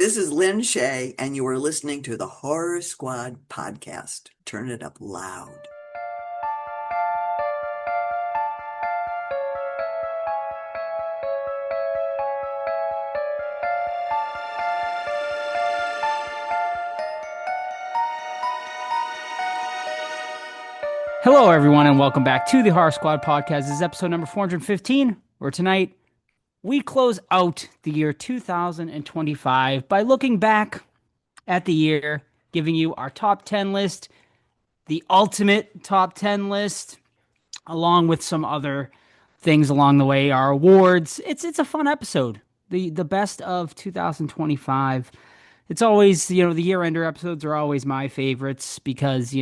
This is Lynn Shay, and you are listening to the Horror Squad podcast. Turn it up loud. Hello, everyone, and welcome back to the Horror Squad podcast. This is episode number 415, where tonight we close out the year 2025 by looking back at the year, giving you our top 10 list, the ultimate top 10 list, along with some other things along the way, our awards. It's a fun episode. The best of 2025. It's always, the year-ender episodes are always my favorites because,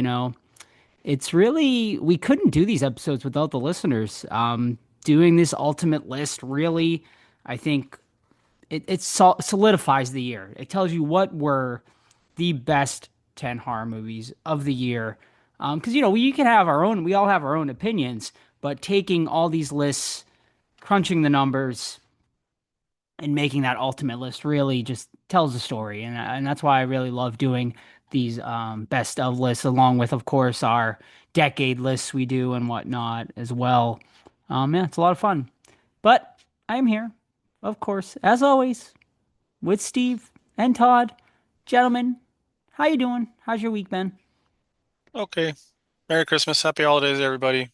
it's really, we couldn't do these episodes without the listeners. Doing this ultimate list really, I think it solidifies the year. It tells you what were the best 10 horror movies of the year. Because, we can have our own, we all have our own opinions, but taking all these lists, crunching the numbers, and making that ultimate list really just tells the story. And that's why I really love doing these best of lists, along with, of course, our decade lists we do and whatnot as well. Yeah, it's a lot of fun. But I'm here, of course, as always, with Steve and Todd. Gentlemen, how you doing? How's your week been? Okay. Merry Christmas, Happy Holidays, everybody.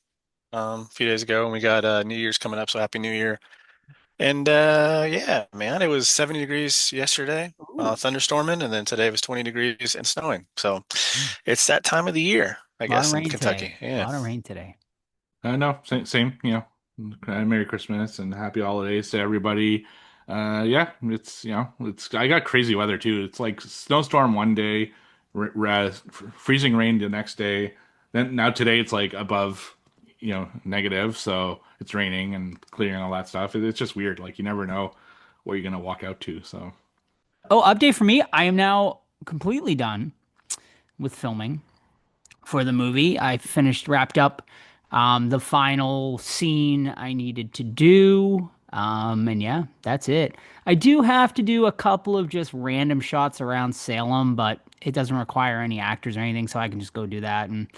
A few days ago, and we got New Year's coming up, so Happy New Year. And yeah, man, it was 70 degrees yesterday, Ooh, thunderstorming, and then today was 20 degrees and snowing. So a it's that time of the year, I lot of guess, in rain Kentucky. today. A Yeah. lot of rain today. No, same. Merry Christmas and Happy Holidays to everybody. Yeah, it's I got crazy weather too. It's like snowstorm one day, freezing rain the next day. Then now today it's like above, negative, so it's raining and clearing and all that stuff. It's just weird. Like you never know what you're gonna walk out to. So Oh, update for me. I am now completely done with filming for the movie. I finished, wrapped up the final scene I needed to do. And yeah, that's it. I do have to do a couple of just random shots around Salem, but it doesn't require any actors or anything, so I can just go do that in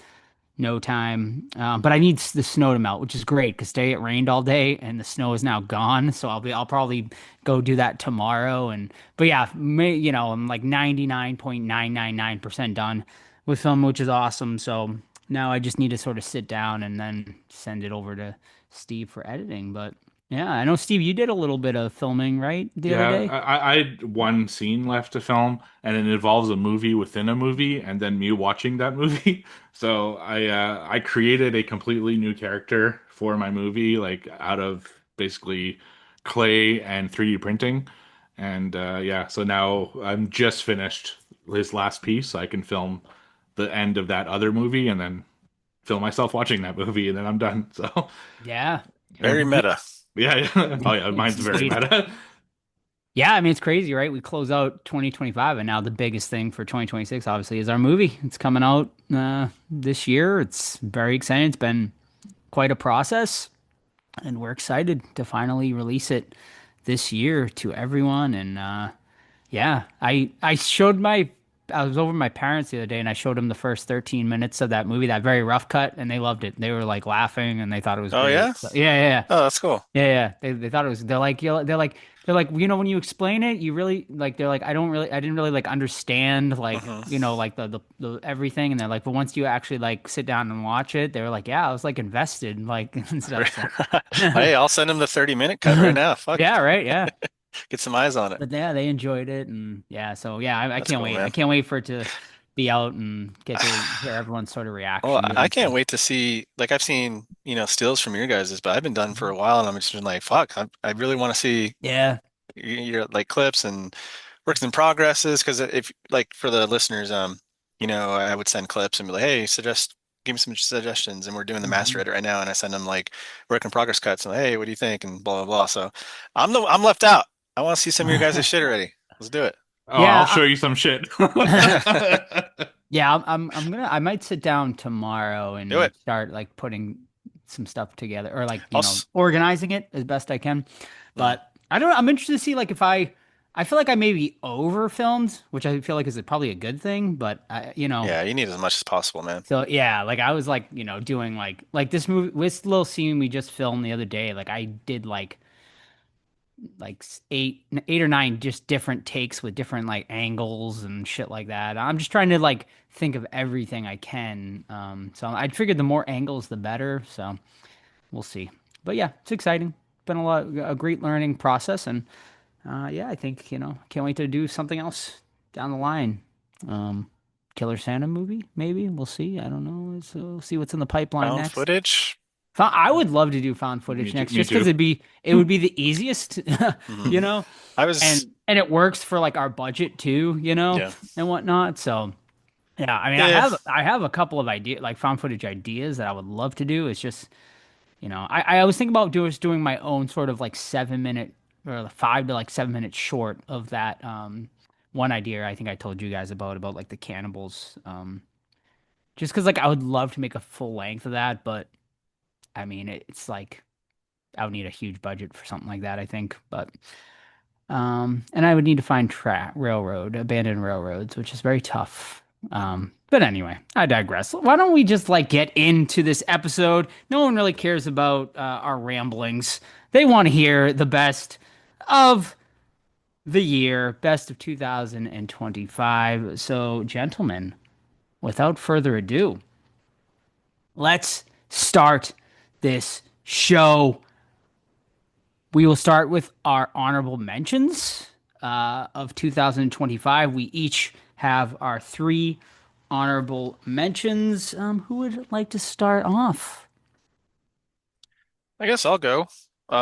no time. But I need the snow to melt, which is great because today it rained all day and the snow is now gone. So I'll probably go do that tomorrow. But yeah, I'm like 99.999% done with film, which is awesome. So now I just need to sort of sit down and then send it over to Steve for editing. But yeah, I know Steve, you did a little bit of filming, right, the other yeah, day? I had one scene left to film, and it involves a movie within a movie, and then me watching that movie. So I created a completely new character for my movie, like out of basically clay and 3D printing. And yeah, so now I'm just finished his last piece, so I can film the end of that other movie, and then film myself watching that movie, and then I'm done. So Yeah. Very meta. yeah, yeah. Oh yeah, mine's very Sweet. meta. Yeah, I mean it's crazy, right? We close out 2025 and now the biggest thing for 2026 obviously is our movie. It's coming out this year. It's very exciting. It's been quite a process and we're excited to finally release it this year to everyone and yeah, I was over at my parents the other day and I showed them the first 13 minutes of that movie, that very rough cut, and they loved it. They were like laughing and they thought it was Oh great. yeah? So, yeah, yeah, yeah. Oh, that's cool. Yeah, yeah. They thought it was. They're like, when you explain it, you really like. They're like, I didn't really like understand Hmm. like the everything. And they're like, but once you actually like sit down and watch it, they were like, yeah, I was like invested, like and stuff. So, Hey, I'll send him the 30-minute cut right now. Fuck. yeah, right, yeah. Get some eyes on it. But yeah, they enjoyed it, and yeah, so yeah, I That's can't cool, wait. I man. can't wait for it to be out and get to hear everyone's sort of Well, reactions I and can't stuff. wait to see. Like I've seen, stills from your guys's, but I've been done for a while, and I'm just been like, fuck, I really want to see Yeah. your like clips and works in progresses. Because if like for the listeners, I would send clips and be like, hey, give me some suggestions, and we're doing the master Mhm. edit right now, and I send them like work in progress cuts, and hey, what do you think, and blah blah blah. So I'm left out. I want to see some of your guys' shit already. Let's do it. Oh, I'll Yeah, show you some shit. yeah, I might sit down tomorrow Do and it. start like putting some stuff together or like, I'll. S- organizing it as best I can. mhm. But I don't know, I'm interested to see like if I I feel like I maybe over filmed, which I feel like is probably a good thing, but Yeah, you need as much as possible, man. so yeah, like I was like, doing like this movie, this little scene we just filmed the other day, like I did like eight or nine just different takes with different like angles and shit like that. I'm just trying to like think of everything I can. So I figured the more angles the better. So we'll see. But yeah, it's exciting. Been a great learning process, and yeah, I think can't wait to do something else down the line. Um, Killer Santa movie, maybe we'll see. I don't know. So we'll see what's in the pipeline Found next. footage. I would love to do found footage Me too. next, Me just because too. it would be the easiest, Hmm. I was, and it works for like our budget too, yeah, and whatnot. So yeah, I mean, yeah, yeah. I have a couple of ideas, like found footage ideas that I would love to do. It's just I was thinking about doing my own sort of like 7 minute or 5 to like 7 minute short of that one idea I think I told you guys about like the cannibals. Just because like I would love to make a full length of that, but I mean it's like I would need a huge budget for something like that, I think. But and I would need to find abandoned railroads, which is very tough. But anyway, I digress. Why don't we just like get into this episode? No one really cares about our ramblings. They want to hear the best of the year, best of 2025. So, gentlemen, without further ado, let's start this show. We will start with our honorable mentions of 2025. We each have our three honorable mentions. Who would like to start off? I guess I'll go.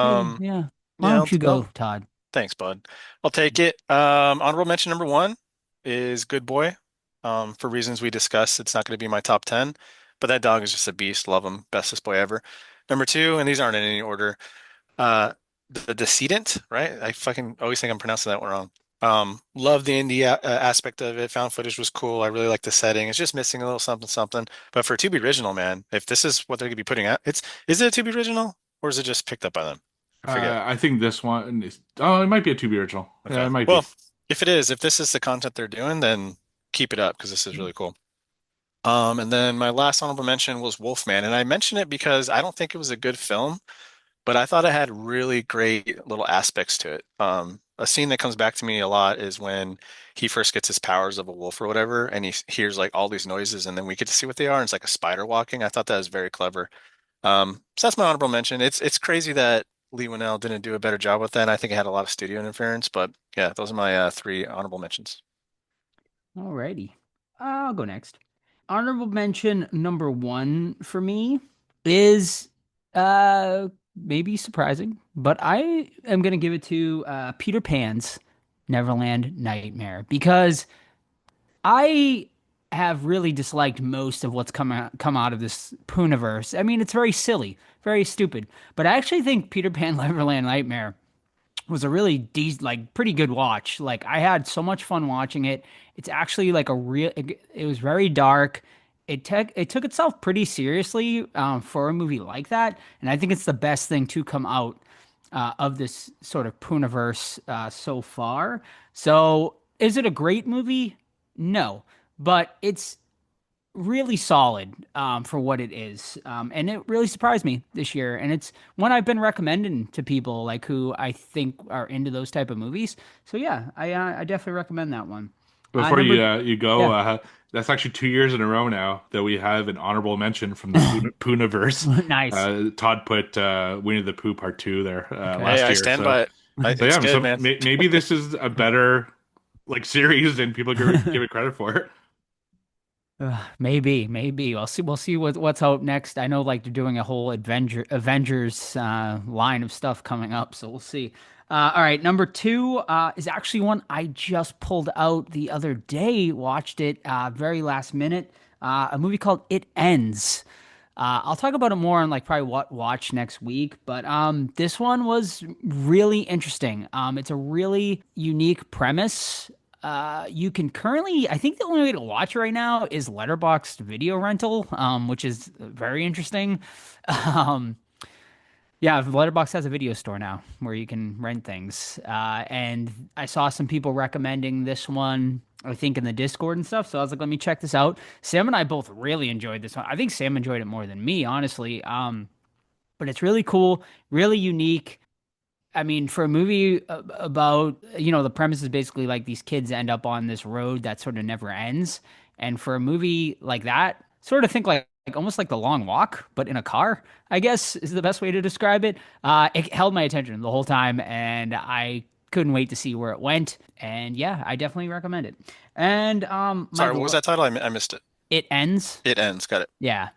Yeah, Um, yeah. Why yeah, don't you go, Todd? thanks, bud. I'll take it. Honorable mention number one is Good Boy. For reasons we discussed, it's not going to be my top 10, but that dog is just a beast. Love him. Bestest boy ever. Number two, and these aren't in any order, uh, The Decedent, right? I fucking always think I'm pronouncing that one wrong. Love the indie aspect of it. Found footage was cool. I really like the setting. It's just missing a little something, something. But for Tubi Original, man, if this is what they're gonna be putting out, is it a Tubi Original or is it just picked up by them? I forget. I think this one is. Oh, it might be a to be original. Yeah, Okay. it might be. Well, if this is the content they're doing, then keep it up because this is really cool. And then my last honorable mention was Wolfman, and I mention it because I don't think it was a good film, but I thought it had really great little aspects to it. A scene that comes back to me a lot is when he first gets his powers of a wolf or whatever, and he hears like all these noises, and then we get to see what they are, and it's like a spider walking. I thought that was very clever. So that's my honorable mention. It's crazy that Lee Winnell didn't do a better job with that. I think it had a lot of studio interference, but yeah, those are my three honorable mentions. Alrighty. I'll go next. Honorable mention number one for me is maybe surprising, but I am gonna give it to Peter Pan's Neverland Nightmare because I have really disliked most of what's come out of this Pooniverse. I mean, it's very silly, very stupid, but I actually think Peter Pan Neverland Nightmare was a really like pretty good watch. Like I had so much fun watching it. It's actually like it was very dark. It took itself pretty seriously for a movie like that, and I think it's the best thing to come out of this sort of Pooniverse so far. So, is it a great movie? No, but it's really solid for what it is. And it really surprised me this year. And it's one I've been recommending to people like who I think are into those type of movies. So yeah, I definitely recommend that one. Before you go, Yeah, that's actually 2 years in a row now that we have an honorable mention from the Poonaverse. nice. Todd put Winnie the Pooh Part Two there Hey, last I year. stand So, by it. so It's yeah, so good, man. maybe this is a better like series than people give it credit for. Maybe we'll see what's out next. I know like they're doing a whole Avengers line of stuff coming up, so we'll see. All right, number two is actually one I just pulled out the other day. Watched it very last minute. A movie called It Ends. I'll talk about it more on like probably what watch next week, but this one was really interesting. It's a really unique premise. You can currently, I think the only way to watch it right now is Letterboxd video rental, which is very interesting. Um, Yeah, Letterboxd has a video store now where you can rent things. And I saw some people recommending this one, I think, in the Discord and stuff. So I was like, let me check this out. Sam and I both really enjoyed this one. I think Sam enjoyed it more than me, honestly. But it's really cool, really unique. I mean, for a movie about, the premise is basically like these kids end up on this road that sort of never ends. And for a movie like that, sort of think like almost like The Long Walk, but in a car, I guess is the best way to describe it. It held my attention the whole time, and I couldn't wait to see where it went. And yeah, I definitely recommend it. And Sorry, what was that title? I missed it. It ends. It ends. Got it. Yeah.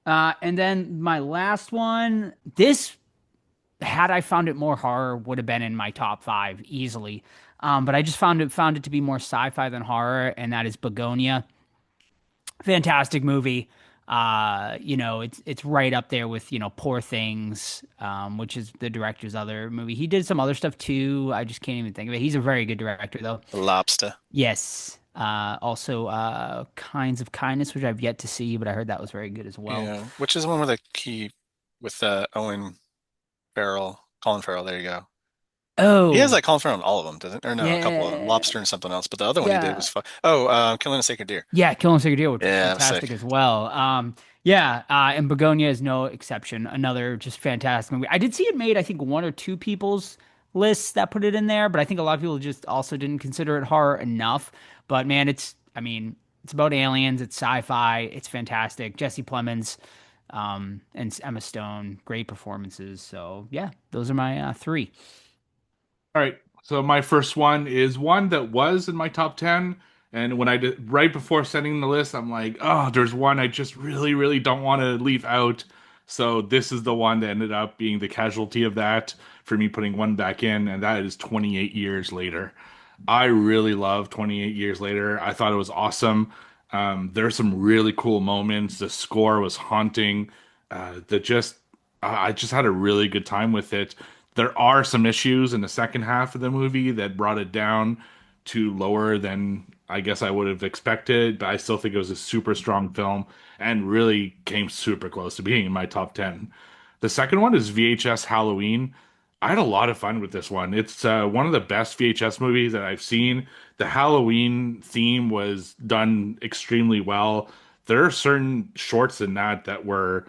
And then my last one, this had I found it more horror, would have been in my top five easily. But I just found it to be more sci-fi than horror, and that is Begonia. Fantastic movie. It's right up there with, Poor Things, which is the director's other movie. He did some other stuff too. I just can't even think of it. He's a very good director though. Lobster. Yes. Also, Kinds of Kindness, which I've yet to see, but I heard that was very good as well. Yeah, which is the one with the key with Owen Farrell, Colin Farrell. There you go. He has Oh, like Colin Farrell in all of them, doesn't? Or no, a couple of them. yeah, Lobster and something else. But the other one he did was yeah. fun. Oh, Killing a Sacred Deer. Yeah, Killing Sacred Deer, which was Yeah, that was fantastic sick. as well. Yeah, and Begonia is no exception. Another just fantastic movie. I did see it made, I think, one or two people's lists that put it in there, but I think a lot of people just also didn't consider it horror enough. But man, I mean, it's about aliens, it's sci-fi, it's fantastic. Jesse Plemons, and Emma Stone, great performances. So yeah, those are my three. All right. So my first one is one that was in my top 10. And when I did right before setting the list, I'm like, oh, there's one I just really, really don't want to leave out. So this is the one that ended up being the casualty of that for me putting one back in, and that is 28 years later. I really love 28 years later. I thought it was awesome. There's some really cool moments. The score was haunting. The just I just had a really good time with it. There are some issues in the second half of the movie that brought it down to lower than I guess I would have expected, but I still think it was a super strong film and really came super close to being in my top 10. The second one is VHS Halloween. I had a lot of fun with this one. It's one of the best VHS movies that I've seen. The Halloween theme was done extremely well. There are certain shorts in that were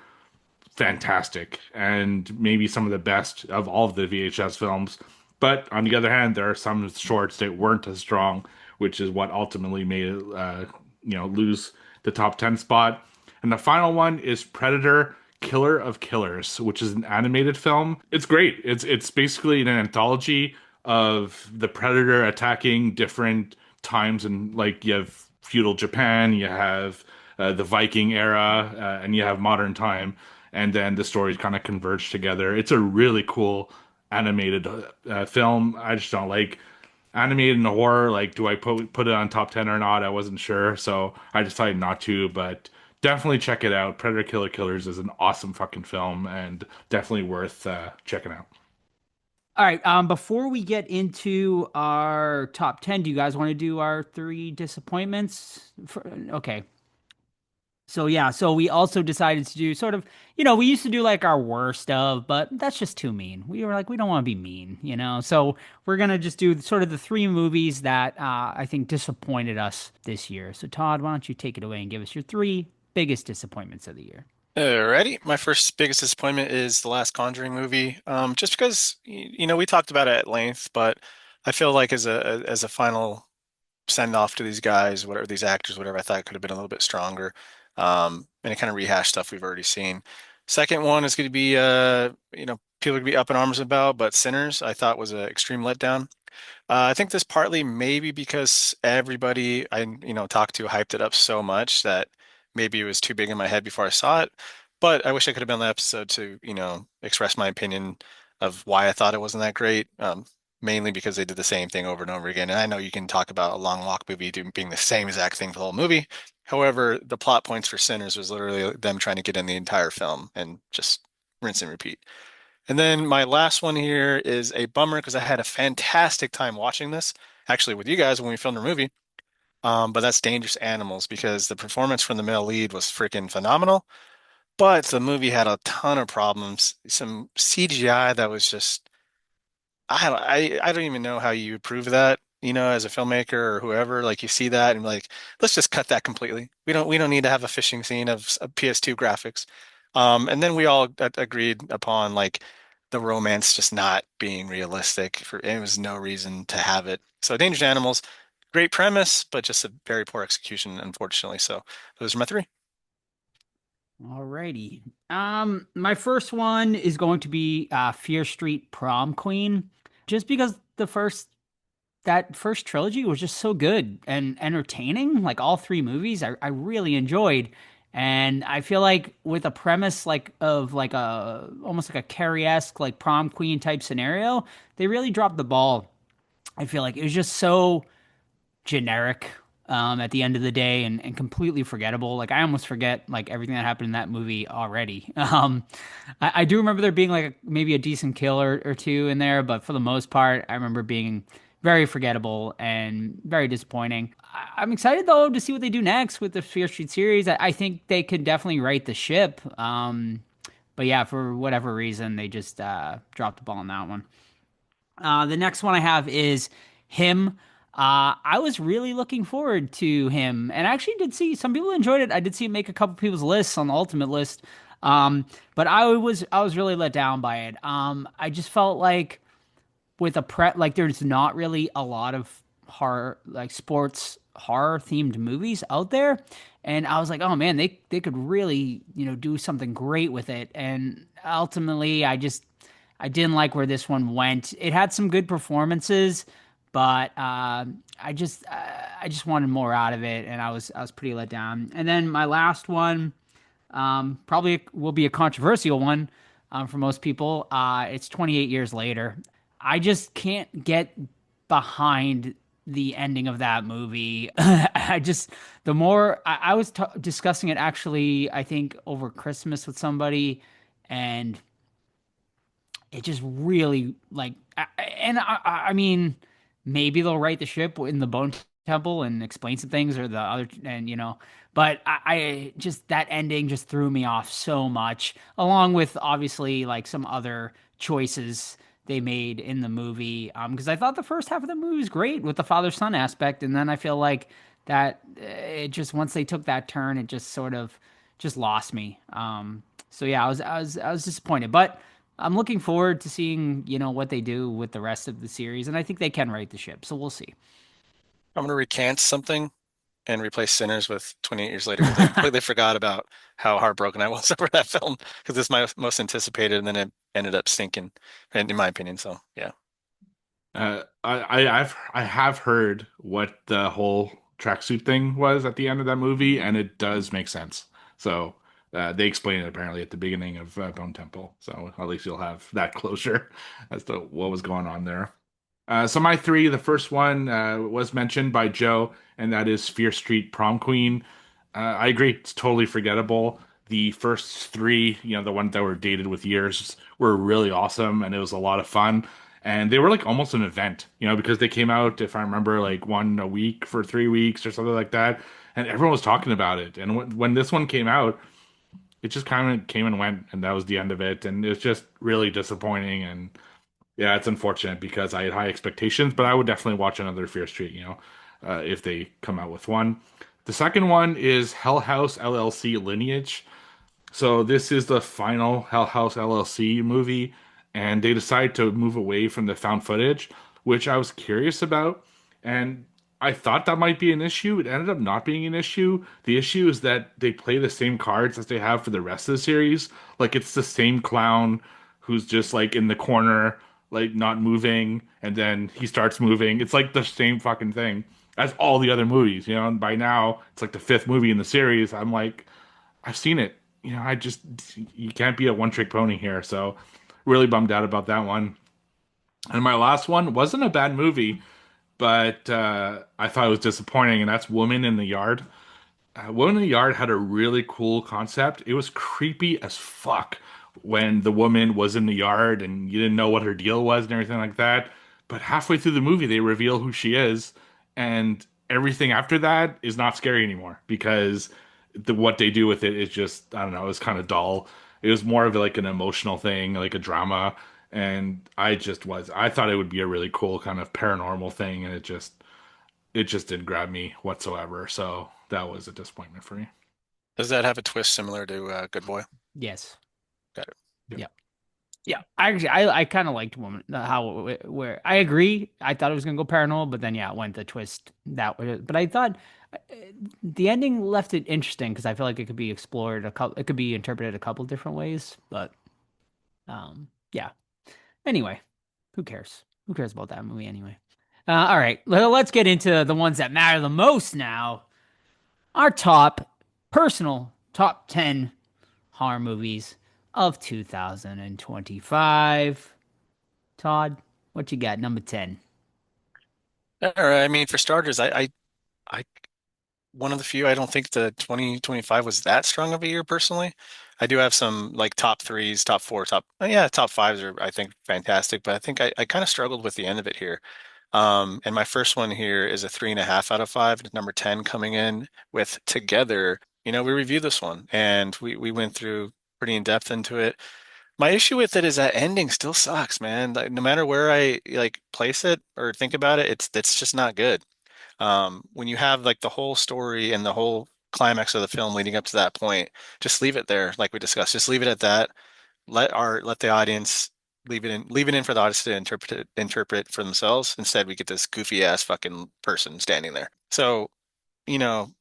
fantastic and maybe some of the best of all of the VHS films. But on the other hand, there are some shorts that weren't as strong, which is what ultimately made it, lose the top 10 spot. And the final one is Predator Killer of Killers, which is an animated film. It's great. It's basically an anthology of the Predator attacking different times, and like you have feudal Japan, you have the Viking era, and you have modern time, and then the stories kind of converge together. It's a really cool animated film. I just don't like animated and horror. Like, do I put it on top 10 or not? I wasn't sure, so I decided not to. But definitely check it out. Predator Killer Killers is an awesome fucking film and definitely worth checking out. All right. Before we get into our top 10, do you guys want to do our three disappointments? Okay. So yeah, so we also decided to do sort of, we used to do like our worst of, but that's just too mean. We were like, we don't want to be mean. So we're gonna just do sort of the three movies that I think disappointed us this year. So Todd, why don't you take it away and give us your three biggest disappointments of the year? Alrighty. My first biggest disappointment is the last Conjuring movie. Just because we talked about it at length, but I feel like as a final send off to these guys, whatever these actors, whatever, I thought it could have been a little bit stronger. And it kind of rehashed stuff we've already seen. Second one is going to be people are going to be up in arms about, but Sinners I thought was an extreme letdown. I think this partly maybe because everybody I talked to hyped it up so much that maybe it was too big in my head before I saw it. But I wish I could have been on the episode to express my opinion of why I thought it wasn't that great. Mainly because they did the same thing over and over again. And I know you can talk about a long walk movie being the same exact thing for the whole movie. However, the plot points for Sinners was literally them trying to get in the entire film and just rinse and repeat. And then my last one here is a bummer because I had a fantastic time watching this, actually with you guys when we filmed the movie. But that's Dangerous Animals because the performance from the male lead was freaking phenomenal. But the movie had a ton of problems. Some CGI that was just I don't even know how you prove that, as a filmmaker or whoever. Like you see that and like, let's just cut that completely. We don't need to have a fishing scene of PS2 graphics. And then we all agreed upon like the romance just not being realistic. It was no reason to have it. So Dangerous Animals, great premise, but just a very poor execution, unfortunately. So those are my three. Alrighty. My first one is going to be Fear Street Prom Queen, just because that first trilogy was just so good and entertaining. Like all three movies, I really enjoyed. And I feel like with a premise like of like a almost like a Carrie-esque like prom queen type scenario, they really dropped the ball. I feel like it was just so generic at the end of the day and completely forgettable. Like I almost forget like everything that happened in that movie already. I do remember there being like maybe a decent kill or two in there, but for the most part, I remember being very forgettable and very disappointing. I'm excited though to see what they do next with the Fear Street series. I think they could definitely right the ship. But yeah, for whatever reason, they just dropped the ball on that one. The next one I have is him. I was really looking forward to him, and I actually did see some people enjoyed it. I did see it make a couple people's lists on the ultimate list, but I was really let down by it. I just felt like with a like there's not really a lot of horror like sports horror themed movies out there, and I was like, oh man, they could really do something great with it, and ultimately I didn't like where this one went. It had some good performances, but I just wanted more out of it, and I was pretty let down. And then my last one probably will be a controversial one for most people. It's 28 years later. I just can't get behind the ending of that movie. I just the more I was discussing it actually, I think over Christmas with somebody, and it just really like I mean maybe they'll right the ship in the Bone Temple and explain some things or the other and but I just that ending just threw me off so much along with obviously like some other choices they made in the movie because I thought the first half of the movie was great with the father son aspect, and then I feel like that it just once they took that turn it just sort of just lost me. So yeah, I was disappointed, but I'm looking forward to seeing, what they do with the rest of the series, and I think they can right the ship. So we'll see. I'm going to recant something and replace Sinners with 28 Years Later because I completely forgot about how heartbroken I was over that film because it's my most anticipated and then it ended up stinking, in my opinion. So yeah. I have heard what the whole tracksuit thing was at the end of that movie, and it does make sense. So they explain it apparently at the beginning of Bone Temple. So at least you'll have that closure as to what was going on there. So my three, the first one was mentioned by Joe, and that is Fear Street Prom Queen. I agree, it's totally forgettable. The first three, the ones that were dated with years, were really awesome, and it was a lot of fun. And they were like almost an event, because they came out, if I remember, like one a week for 3 weeks or something like that, and everyone was talking about it. And when this one came out, it just kind of came and went, and that was the end of it. And it was just really disappointing. And yeah, it's unfortunate because I had high expectations, but I would definitely watch another Fear Street, if they come out with one. The second one is Hell House LLC Lineage. So this is the final Hell House LLC movie, and they decided to move away from the found footage, which I was curious about, and I thought that might be an issue. It ended up not being an issue. The issue is that they play the same cards as they have for the rest of the series. Like it's the same clown who's just like in the corner, like not moving, and then he starts moving. It's like the same fucking thing as all the other movies, And by now, it's like the fifth movie in the series. I'm like, I've seen it. I just you can't be a one trick pony here. So really bummed out about that one. And my last one wasn't a bad movie, but I thought it was disappointing, and that's Woman in the Yard. Woman in the Yard had a really cool concept. It was creepy as fuck when the woman was in the yard and you didn't know what her deal was and everything like that. But halfway through the movie, they reveal who she is, and everything after that is not scary anymore because what they do with it is just, I don't know, it was kind of dull. It was more of like an emotional thing, like a drama. And I thought it would be a really cool kind of paranormal thing, and it just didn't grab me whatsoever. So that was a disappointment for me. Does that have a twist similar to Good Boy? Yes. Got it. Yeah. Yeah. Yeah. I kind of liked Woman where I agree. I thought it was gonna go paranormal, but then yeah, it went the twist that way. But I thought uh, the ending left it interesting because I feel like it could be explored it could be interpreted a couple different ways. But yeah. Anyway, who cares? Who cares about that movie anyway? All right, let's get into the ones that matter the most now. Our personal top 10 horror movies of 2025. Todd, what you got? Number 10. All right. I mean, for starters, I one of the few. I don't think the 2025 was that strong of a year personally. I do have some like top threes, top four, yeah, top fives are I think fantastic, but I think I kind of struggled with the end of it here. And my first one here is a 3.5 out of five. Number 10 coming in with Together. We reviewed this one and we went through pretty in depth into it. My issue with it is that ending still sucks, man. Like no matter where I like place it or think about it, it's just not good. When you have like the whole story and the whole climax of the film leading up to that point, just leave it there, like we discussed. Just leave it at that. Let the audience leave it in for the audience to interpret for themselves. Instead, we get this goofy ass fucking person standing there. So,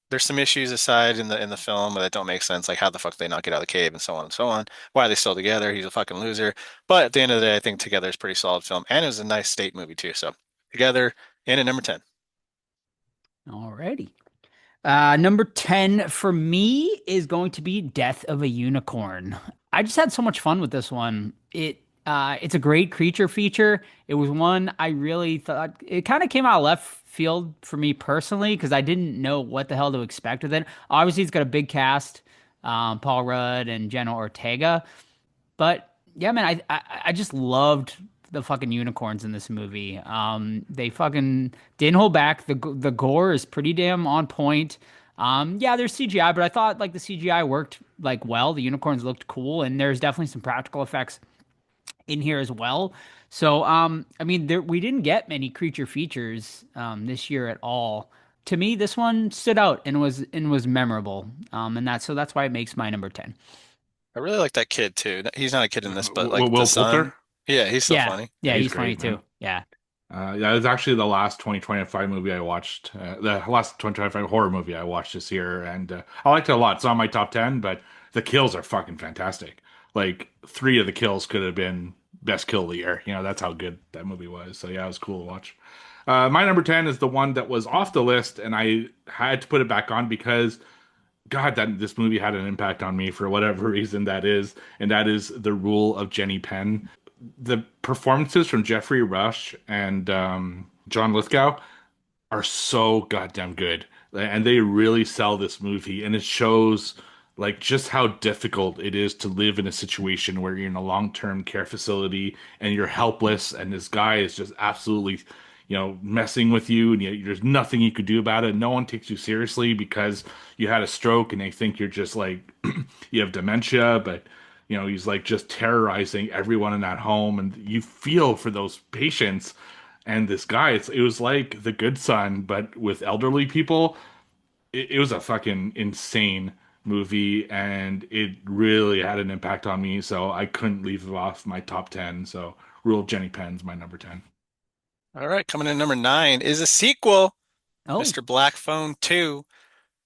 there's some issues aside in the film that don't make sense, like how the fuck did they not get out of the cave and so on and so on. Why are they still together? He's a fucking loser. But at the end of the day, I think Together is a pretty solid film, and it was a nice state movie too. So Together in at number 10. Alrighty. Number 10 for me is going to be Death of a Unicorn. I just had so much fun with this one. It's a great creature feature. It was one I really thought it kind of came out of left field for me personally because I didn't know what the hell to expect with it. Obviously, it's got a big cast, Paul Rudd and Jenna Ortega. But yeah, man, I just loved the fucking unicorns in this movie. They fucking didn't hold back. The gore is pretty damn on point. Yeah, there's CGI, but I thought like the CGI worked like well. The unicorns looked cool, and there's definitely some practical effects in here as well. So, I mean, we didn't get many creature features this year at all. To me, this one stood out and was memorable. And that's why it makes my number 10. I really like that kid too. He's not a kid in this, but like the Will son. Poulter? Yeah, he's so Yeah, funny. yeah, Yeah, he's he's funny great, man. too. Yeah. Yeah, it was actually the last 2025 movie I watched, the last 2025 horror movie I watched this year, and I liked it a lot. It's on my top 10, but the kills are fucking fantastic. Like three of the kills could have been best kill of the year. That's how good that movie was. So yeah, it was cool to watch. My number 10 is the one that was off the list, and I had to put it back on because God, that this movie had an impact on me for whatever reason that is, and that is The Rule of Jenny Penn. The performances from Jeffrey Rush and John Lithgow are so goddamn good, and they really sell this movie, and it shows like just how difficult it is to live in a situation where you're in a long-term care facility and you're helpless, and this guy is just absolutely messing with you, and there's nothing you could do about it. No one takes you seriously because you had a stroke, and they think you're just like you have dementia, but he's like just terrorizing everyone in that home, and you feel for those patients. And this guy, it was like The Good Son, but with elderly people. It was a fucking insane movie, and it really had an impact on me. So I couldn't leave it off my top 10. So Rule of Jenny Penn's my number 10. All right, coming in at number 9 is a sequel, Oh, Mr. Black Phone 2.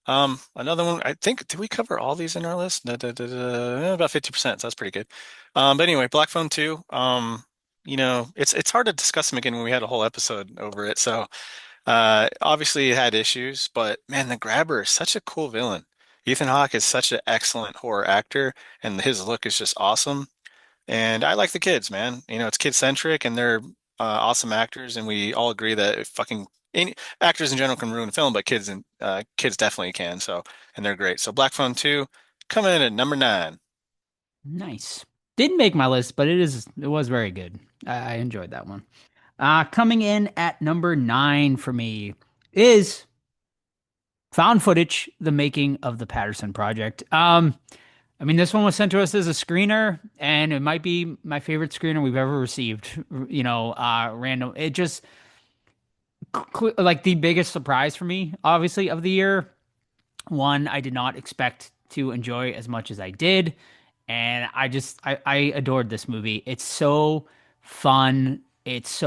Another one, I think, did we cover all these in our list? About 50%, so that's pretty good. But anyway, Black Phone 2, it's hard to discuss them again when we had a whole episode over it. So, obviously it had issues, but man, the Grabber is such a cool villain. Ethan Hawke is such an excellent horror actor, and his look is just awesome. And I like the kids, man. It's kid centric, and they're awesome actors, and we all agree that fucking actors in general can ruin a film, but kids definitely can. So, and they're great. So, Black Phone 2 coming in at number 9. nice. Didn't make my list, but it was very good. I enjoyed that one. Coming in at number 9 for me is Found footage, the making of the Patterson Project. I mean, this one was sent to us as a screener, and it might be my favorite screener we've ever received. Random. It just like the biggest surprise for me, obviously, of the year. One I did not expect to enjoy as much as I did, and I adored this movie. It's so fun. It's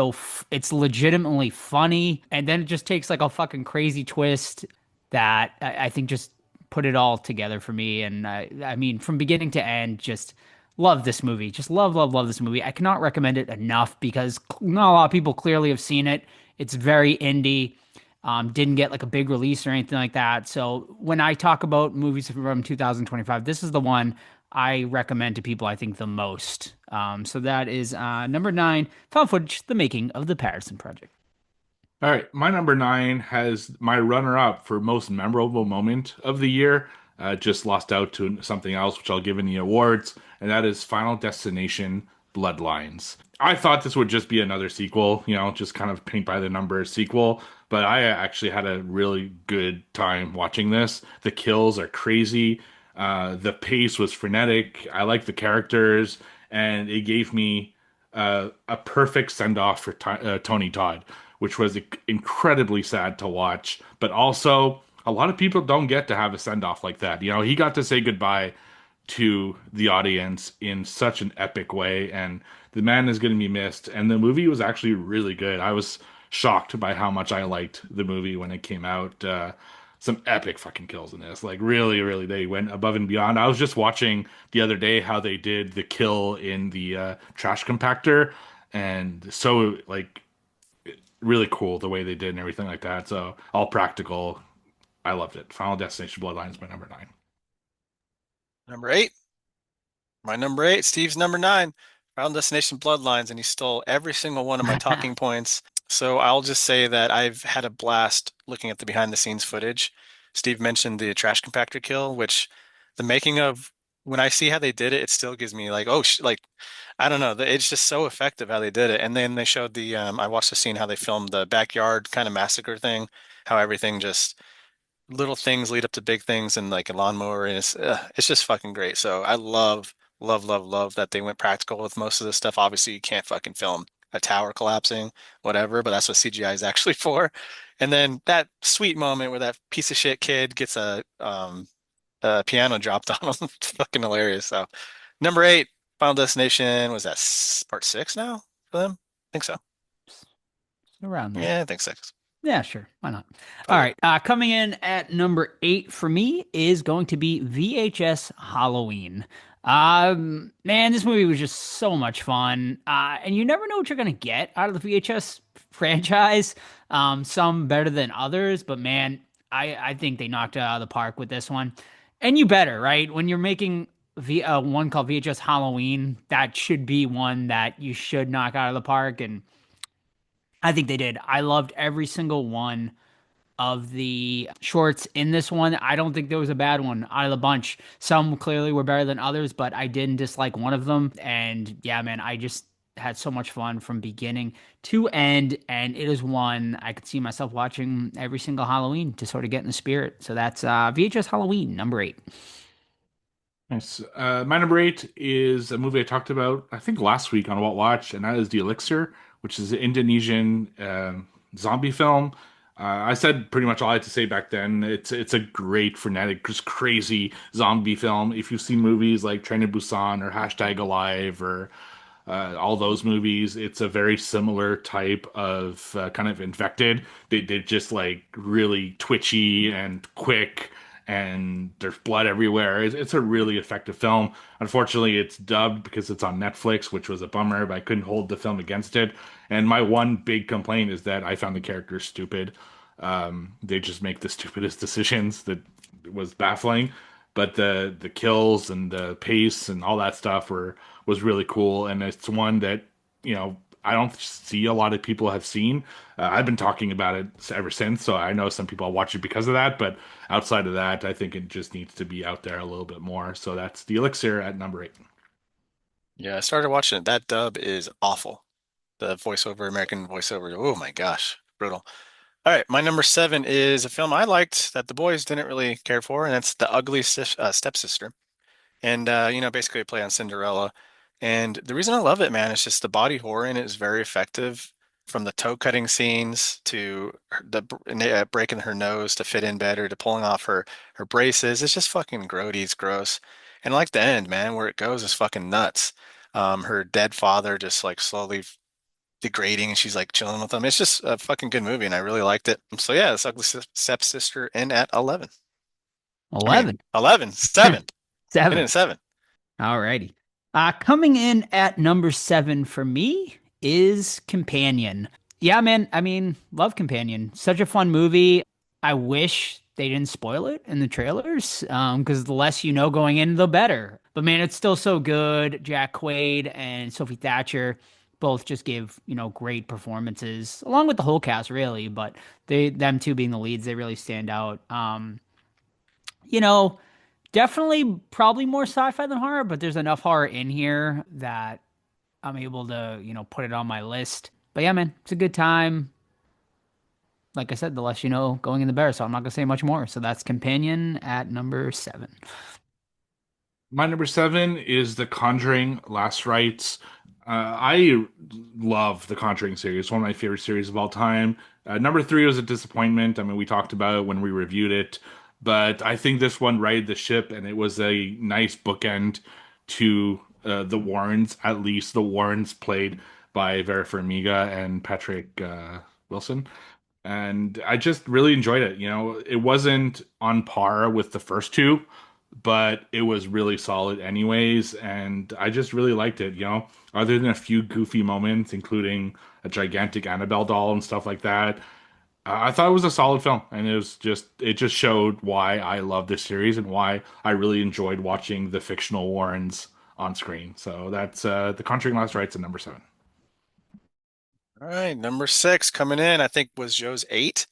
legitimately funny, and then it just takes like a fucking crazy twist that I think just put it all together for me. And I mean, from beginning to end, just love this movie. Just love this movie. I cannot recommend it enough because not a lot of people clearly have seen it. It's very indie. Didn't get like a big release or anything like that. So when I talk about movies from 2025, this is the one I recommend to people I think the most. So that is number 9, found footage, the making of the Patterson Project. All right, my number 9 has my runner-up for most memorable moment of the year. Just lost out to something else, which I'll give in the awards, and that is Final Destination: Bloodlines. I thought this would just be another sequel, just kind of paint by the numbers sequel, but I actually had a really good time watching this. The kills are crazy. The pace was frenetic. I like the characters, and it gave me a perfect send off for Tony Todd, which was incredibly sad to watch. But also, a lot of people don't get to have a send off like that. He got to say goodbye to the audience in such an epic way, and the man is going to be missed. And the movie was actually really good. I was shocked by how much I liked the movie when it came out. Some epic fucking kills in this. Like really, really, they went above and beyond. I was just watching the other day how they did the kill in the trash compactor, and so like really cool the way they did and everything like that. So all practical. I loved it. Final Destination Bloodlines is my number 9. Number 8. My number 8. Steve's number 9. Final Destination Bloodlines, and he stole every single one of my talking points. So I'll just say that I've had a blast looking at the behind the scenes footage. Steve mentioned the trash compactor kill, which the making of when I see how they did it, it still gives me like, oh, like I don't know, it's just so effective how they did it. And then they showed I watched the scene how they filmed the backyard kind of massacre thing, how everything just little things lead up to big things and like a lawnmower, and it's just fucking great. So I love that they went practical with most of this stuff. Obviously, you can't fucking film a tower collapsing, whatever, but that's what CGI is actually for. And then that sweet moment where that piece of shit kid gets a piano dropped on him, it's fucking hilarious. So number 8, Final Destination, was that part 6 now for them? I think so. Around there. Yeah, I think 6. Yeah, sure. Why not? Okay. All right. Coming in at number 8 for me is going to be VHS Halloween. Man, this movie was just so much fun. And you never know what you're gonna get out of the VHS franchise. Some better than others, but man, I think they knocked it out of the park with this one. And you better, right? When you're making one called VHS Halloween, that should be one that you should knock out of the park, and I think they did. I loved every single one of the shorts in this one. I don't think there was a bad one out of the bunch. Some clearly were better than others, but I didn't dislike one of them. And yeah, man, I just had so much fun from beginning to end. And it is one I could see myself watching every single Halloween to sort of get in the spirit. So that's VHS Halloween, number 8. Nice. My number 8 is a movie I talked about, I think, last week on What Watch, and that is The Elixir, which is an Indonesian zombie film. I said pretty much all I had to say back then. It's a great, frenetic, just crazy zombie film. If you've seen movies like Train to Busan or Hashtag Alive or all those movies, it's a very similar type of kind of infected. They're just like really twitchy and quick, and there's blood everywhere. It's a really effective film. Unfortunately, it's dubbed because it's on Netflix, which was a bummer, but I couldn't hold the film against it. And my one big complaint is that I found the characters stupid. They just make the stupidest decisions that was baffling. But the kills and the pace and all that stuff was really cool. And it's one that, I don't see a lot of people have seen. I've been talking about it ever since, so I know some people watch it because of that. But outside of that, I think it just needs to be out there a little bit more. So that's The Elixir at number 8. Yeah, I started watching it. That dub is awful. The voiceover, American voiceover, oh my gosh, brutal. All right, my number seven is a film I liked that the boys didn't really care for, and it's The Ugly Stepsister. And basically a play on Cinderella. And the reason I love it, man, is just the body horror in it is very effective. From the toe cutting scenes to breaking her nose to fit in better to pulling off her braces. It's just fucking grody. It's gross. And I like the end, man, where it goes is fucking nuts. Her dead father just like slowly degrading and she's like chilling with him. It's just a fucking good movie and I really liked it. So yeah, it's Ugly Stepsister in at 11. I mean, 11. 11, 7. In 7. at 7. Alrighty. Coming in at number 7 for me is Companion. Yeah, man. I mean, love Companion. Such a fun movie. I wish they didn't spoil it in the trailers, because the less you know going in, the better. But man, it's still so good. Jack Quaid and Sophie Thatcher both just give, great performances, along with the whole cast, really. But them two being the leads, they really stand out. You know, Definitely probably more sci-fi than horror, but there's enough horror in here that I'm able to, put it on my list. But yeah, man, it's a good time. Like I said, the less you know going in the bear, so I'm not gonna say much more. So that's Companion at number 7. My number seven is The Conjuring Last Rites. I love the Conjuring series, one of my favorite series of all time. Number three was a disappointment. I mean, we talked about it when we reviewed it, but I think this one righted the ship, and it was a nice bookend to the Warrens. At least the Warrens, played by Vera Farmiga and Patrick Wilson, and I just really enjoyed it. It wasn't on par with the first two, but it was really solid anyways, and I just really liked it. Other than a few goofy moments, including a gigantic Annabelle doll and stuff like that. I thought it was a solid film, and it just showed why I love this series and why I really enjoyed watching the fictional Warrens on screen. So that's The Conjuring Last Rites at number seven. All right, number 6 coming in, I think was Joe's 8,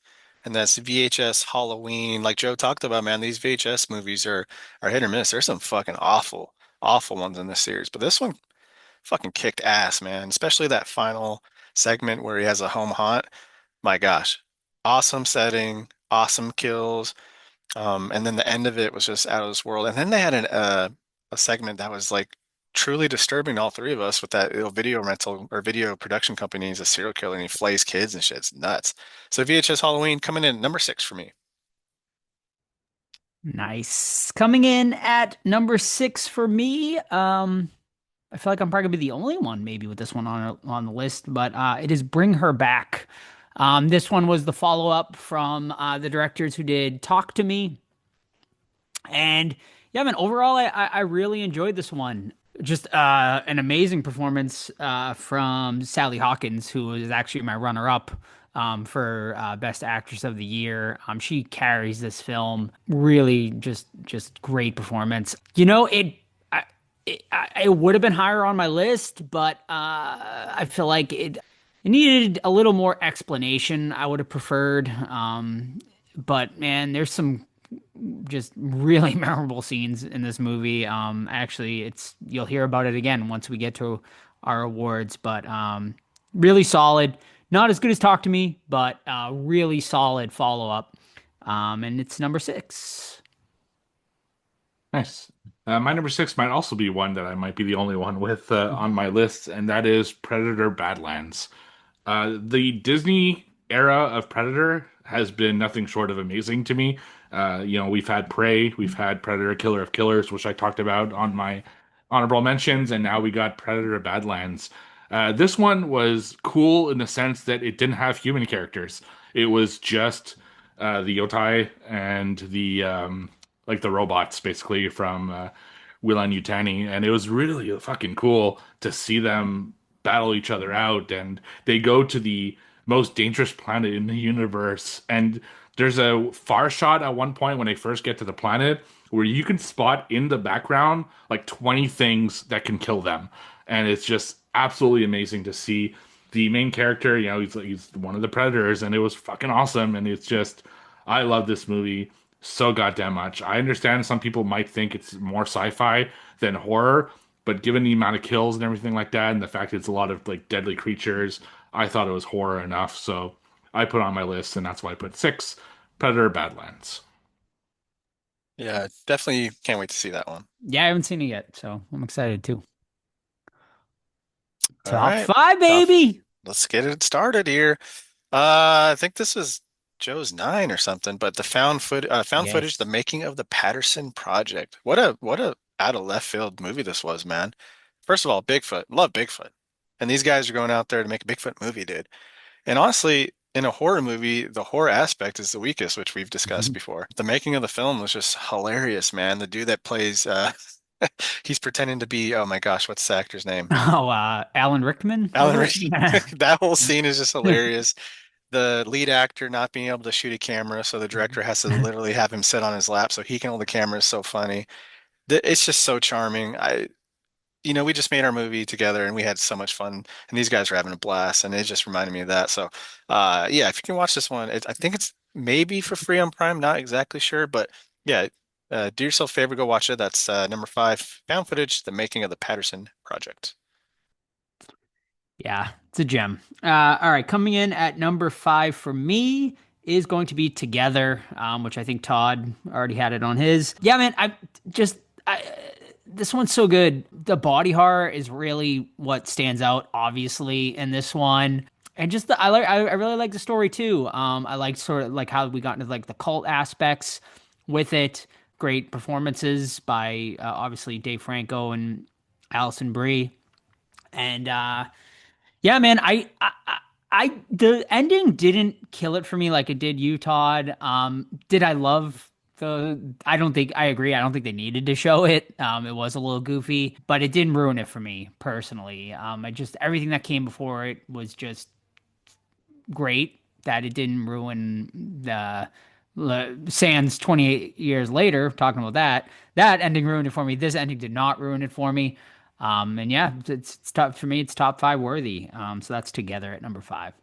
and that's VHS Halloween. Like Joe talked about, man, these VHS movies are hit or miss. There's some fucking awful, awful ones in this series, but this one fucking kicked ass, man. Especially that final segment where he has a home haunt. My gosh, awesome setting, awesome kills. And then the end of it was just out of this world. And then they had a segment that was like truly disturbing to all three of us with that video rental or video production company. He's a serial killer and he flays kids and shit. It's nuts. So VHS Halloween coming in number 6 for me. Nice. Coming in at number 6 for me. I feel like I'm probably gonna be the only one maybe with this one on the list, but it is Bring Her Back. This one was the follow up from the directors who did Talk to Me, and yeah, man, overall I really enjoyed this one. Just an amazing performance from Sally Hawkins, who is actually my runner up for Best Actress of the Year. She carries this film. Really, just great performance. It would have been higher on my list, but I feel like it needed a little more explanation. I would have preferred. But man, there's some just really memorable scenes in this movie. Actually, you'll hear about it again once we get to our awards, but really solid. Not as good as Talk to Me, but really solid follow up. And it's number 6. Nice. My number six might also be one that I might be the only one with on my list, and that is Predator Badlands. The Disney era of Predator has been nothing short of amazing to me. We've had Prey, we've had Predator Killer of Killers, which I talked about on my honorable mentions, and now we got Predator Badlands. This one was cool in the sense that it didn't have human characters. It was just the Yotai and the like the robots basically from Weyland-Yutani, and it was really fucking cool to see them battle each other out. And they go to the most dangerous planet in the universe, and there's a far shot at one point when they first get to the planet where you can spot in the background like 20 things that can kill them, and it's just absolutely amazing to see the main character. He's one of the predators, and it was fucking awesome. And it's just, I love this movie so goddamn much. I understand some people might think it's more sci-fi than horror, but given the amount of kills and everything like that, and the fact that it's a lot of like deadly creatures, I thought it was horror enough. So I put on my list, and that's why I put six, Predator Badlands. Yeah, definitely can't wait to see that one. Yeah, I haven't seen it yet, so I'm excited too. All Top right, five, top. baby. Let's get it started here. I think this is Joe's nine or something, but the found footage, the Yes. making of the Patterson Project. What a out of left field movie this was, man. First of all, Bigfoot, love Bigfoot, and these guys are going out there to make a Bigfoot movie, dude. And honestly, in a horror movie, the horror aspect is the weakest, which we've discussed before. The making of the film was just hilarious, man. The dude that plays, he's pretending to be, oh my gosh, what's the actor's name? Oh, Alan Rickman, was Alan it? Rickman. That whole scene is just hilarious. The lead actor not being able to shoot a camera, so the director has to literally have him sit on his lap so he can hold the camera is so funny. It's just so charming. We just made our movie together and we had so much fun, and these guys are having a blast, and it just reminded me of that. So, yeah, if you can watch this one, I think it's maybe for free on Prime, not exactly sure, but yeah, do yourself a favor, go watch it. That's number five, found footage, the making of the Patterson Project. Yeah, it's a gem. All right, coming in at number five for me is going to be Together, which I think Todd already had it on his. Yeah, man, I this one's so good. The body horror is really what stands out, obviously, in this one. And just I really like the story too. I like sort of like how we got into like the cult aspects with it. Great performances by obviously Dave Franco and Alison Brie. And yeah, man, the ending didn't kill it for me like it did you, Todd. Did I love I don't think I agree. I don't think they needed to show it. It was a little goofy, but it didn't ruin it for me personally. I just everything that came before it was just great. That it didn't ruin Sans 28 years later. Talking about that ending ruined it for me. This ending did not ruin it for me. And yeah, it's top for me. It's top five worthy. So that's Together at number five.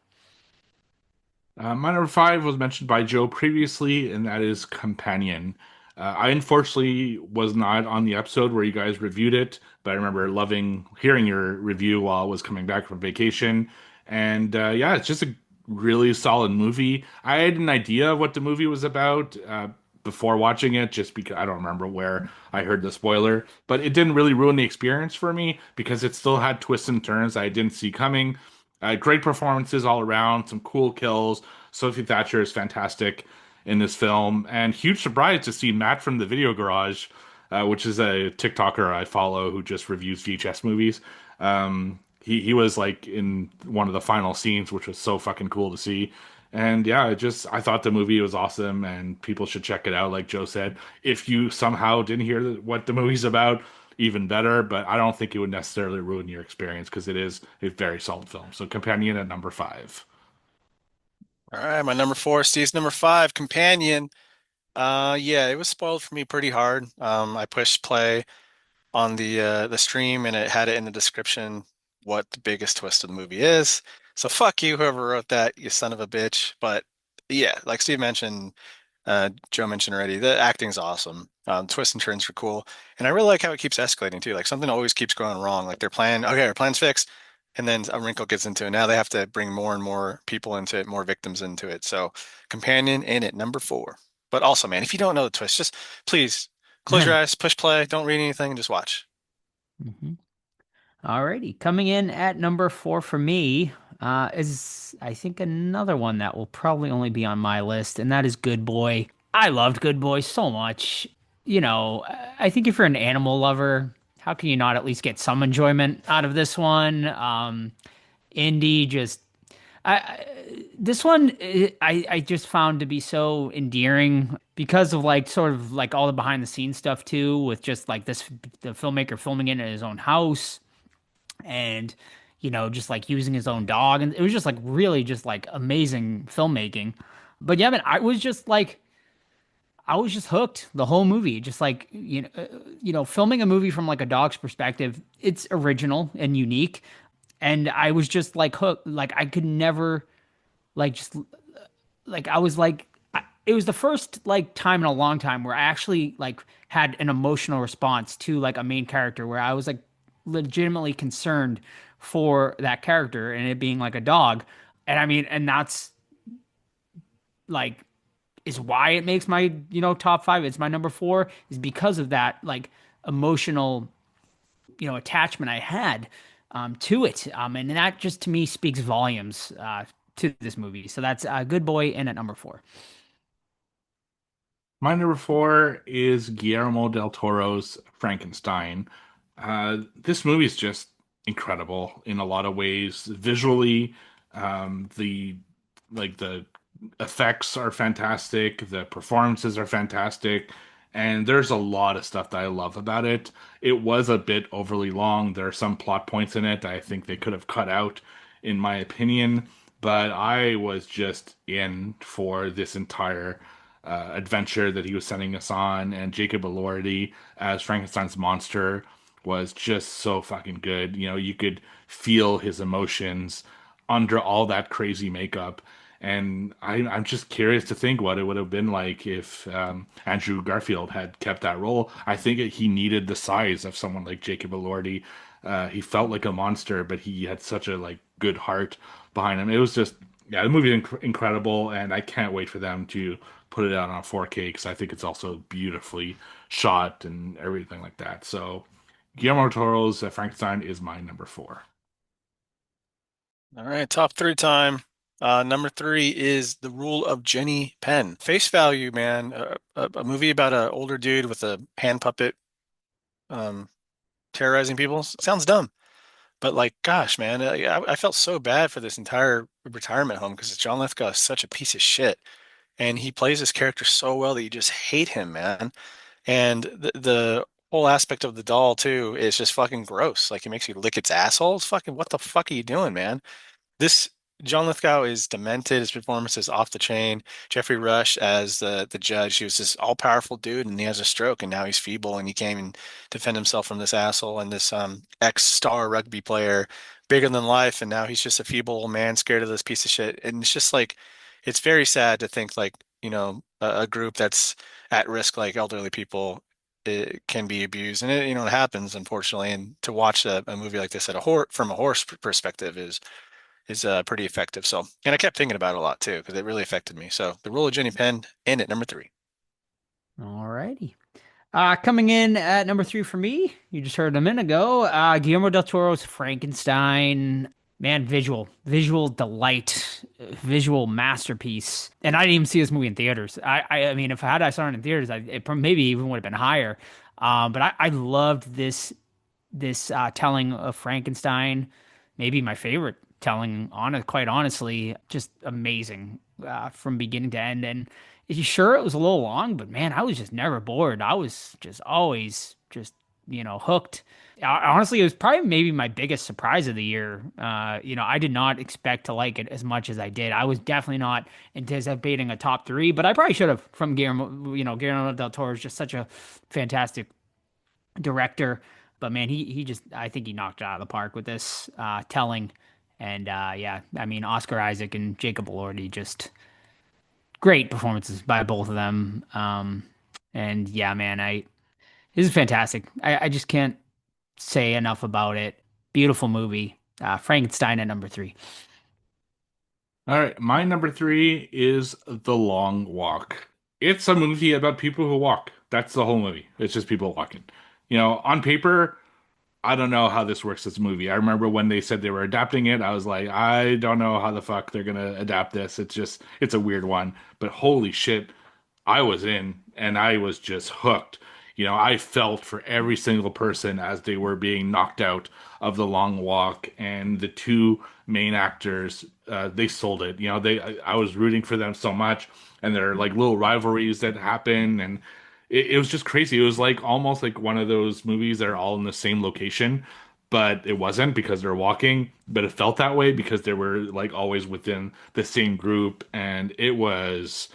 My number five was mentioned by Joe previously, and that is Companion. I unfortunately was not on the episode where you guys reviewed it, but I remember loving hearing your review while I was coming back from vacation. And yeah, it's just a really solid movie. I had an idea of what the movie was about before watching it, just because I don't remember where I heard the spoiler, but it didn't really ruin the experience for me because it still had twists and turns I didn't see coming. Great performances all around, some cool kills. Sophie Thatcher is fantastic in this film, and huge surprise to see Matt from the Video Garage, which is a TikToker I follow who just reviews VHS movies. He was like in one of the final scenes, which was so fucking cool to see. And yeah, I thought the movie was awesome, and people should check it out. Like Joe said, if you somehow didn't hear what the movie's about, even better, but I don't think it would necessarily ruin your experience because it is a very solid film. So Companion at number five. All right, my number four, Steve's number five, Companion. Yeah, it was spoiled for me pretty hard. I pushed play on the stream and it had it in the description what the biggest twist of the movie is. So fuck you, whoever wrote that, you son of a bitch. But yeah, like Steve mentioned, Joe mentioned already, the acting's awesome. Twists and turns are cool, and I really like how it keeps escalating too. Like something always keeps going wrong. Like their plan, okay, our plan's fixed, and then a wrinkle gets into it. Now they have to bring more and more people into it, more victims into it. So, Companion in at number four. But also, man, if you don't know the twist, just please close your eyes, push play, don't read anything, and just watch. Mhm. Alrighty, coming in at number four for me is I think another one that will probably only be on my list, and that is Good Boy. I loved Good Boy so much. You know, I think if you're an animal lover, how can you not at least get some enjoyment out of this one? Indy just I this one I just found to be so endearing because of like sort of like all the behind the scenes stuff too, with just like the filmmaker filming it in his own house and just like using his own dog, and it was just like really just like amazing filmmaking. But yeah, man, I was just hooked the whole movie. Just like filming a movie from like a dog's perspective, it's original and unique, and I was just like hooked. Like I could never like just like I was like it was the first like time in a long time where I actually like had an emotional response to like a main character where I was like legitimately concerned for that character and it being like a dog. And I mean, and like is why it makes my, top five. It's my number four is because of that like emotional, attachment I had to it. And that just to me speaks volumes to this movie. So that's Good Boy in at number four. My number four is Guillermo del Toro's Frankenstein. This movie is just incredible in a lot of ways. Visually, the the effects are fantastic, the performances are fantastic, and there's a lot of stuff that I love about it. It was a bit overly long. There are some plot points in it I think they could have cut out, in my opinion, but I was just in for this entire adventure that he was sending us on, and Jacob Elordi as Frankenstein's monster was just so fucking good. You know, you could feel his emotions under all that crazy makeup. And I'm just curious to think what it would have been like if Andrew Garfield had kept that role. I think he needed the size of someone like Jacob Elordi. He felt like a monster, but he had such a like good heart behind him. It was just, yeah, the movie is incredible, and I can't wait for them to put it out on 4K because I think it's also beautifully shot and everything like that. So Guillermo del Toro's Frankenstein is my number four. All right, top three time. Number three is The Rule of Jenny Penn. Face value, man. A movie about an older dude with a hand puppet um, terrorizing people. Sounds dumb, but like, gosh, man, I felt so bad for this entire retirement home because John Lithgow is such a piece of shit, and he plays this character so well that you just hate him, man. And the whole aspect of the doll too is just fucking gross. Like, it makes you lick its asshole. It's fucking, what the fuck are you doing, man? This John Lithgow is demented. His performance is off the chain. Jeffrey Rush as the judge, he was this all-powerful dude, and he has a stroke, and now he's feeble, and he can't even defend himself from this asshole and this ex-star rugby player, bigger than life, and now he's just a feeble old man scared of this piece of shit. And it's just like, it's very sad to think like, a group that's at risk, like elderly people, it can be abused, and it happens, unfortunately. And to watch a movie like this from a horse perspective is pretty effective. So, and I kept thinking about it a lot too because it really affected me. So, The Rule of Jenny Penn in at number three. All righty. Coming in at number three for me, you just heard a minute ago, Guillermo del Toro's Frankenstein. Man, visual delight, visual masterpiece. And I didn't even see this movie in theaters. I mean, if I saw it in theaters, it maybe even would have been higher. But I loved this telling of Frankenstein. Maybe my favorite telling, quite honestly, just amazing from beginning to end. And sure, it was a little long, but man, I was just never bored. I was just always just, hooked. Honestly, it was probably maybe my biggest surprise of the year. I did not expect to like it as much as I did. I was definitely not anticipating a top three, but I probably should have from Guillermo. Guillermo del Toro is just such a fantastic director. But man, he just, I think he knocked it out of the park with this telling. And yeah, I mean, Oscar Isaac and Jacob Elordi, just great performances by both of them. And yeah, man, this is fantastic. I just can't say enough about it. Beautiful movie. Frankenstein at number three. All right, my number three is The Long Walk. It's a movie about people who walk. That's the whole movie. It's just people walking. On paper, I don't know how this works as a movie. I remember when they said they were adapting it, I was like, I don't know how the fuck they're gonna adapt this. It's a weird one. But holy shit, I was in and I was just hooked. I felt for every single person as they were being knocked out of the long walk, and the two main actors, they sold it. I was rooting for them so much, and there are like little rivalries that happen, and it was just crazy. It was like almost like one of those movies that are all in the same location, but it wasn't because they're walking, but it felt that way because they were like always within the same group, and it was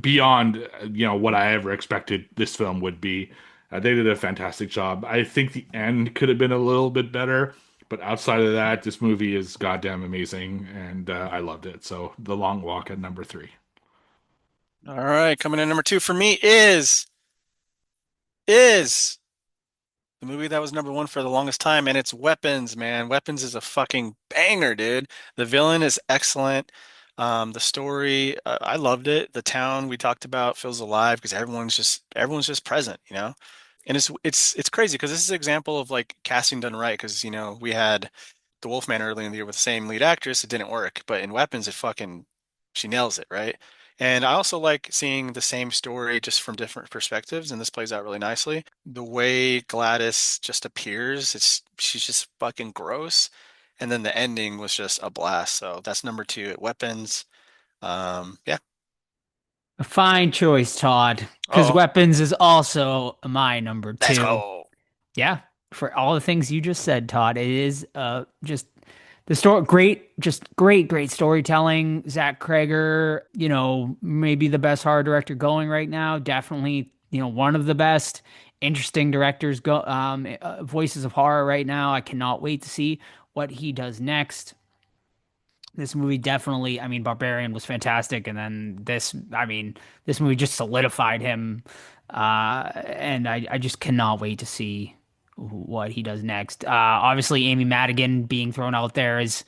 beyond what I ever expected this film would be. They did a fantastic job. I think the end could have been a little bit better, but outside of that, this movie is goddamn amazing, and I loved it. So, The Long Walk at number three. All right, coming in number two for me is the movie that was number one for the longest time, and it's Weapons, man. Weapons is a fucking banger, dude. The villain is excellent. The story, I loved it. The town we talked about feels alive because everyone's just present, you know? And it's crazy because this is an example of like casting done right because we had The Wolfman early in the year with the same lead actress, it didn't work. But in Weapons, she nails it, right? And I also like seeing the same story just from different perspectives, and this plays out really nicely. The way Gladys just appears, she's just fucking gross. And then the ending was just a blast. So that's number two at Weapons. Yeah. A fine choice, Todd, because Oh, Weapons is also my number let's two. go. Yeah, for all the things you just said, Todd, it is just the story great, just great storytelling. Zach Kreger, maybe the best horror director going right now. Definitely, one of the best interesting directors go voices of horror right now. I cannot wait to see what he does next. This movie definitely, I mean, Barbarian was fantastic, and then this movie just solidified him. And I just cannot wait to see what he does next. Obviously, Amy Madigan being thrown out there as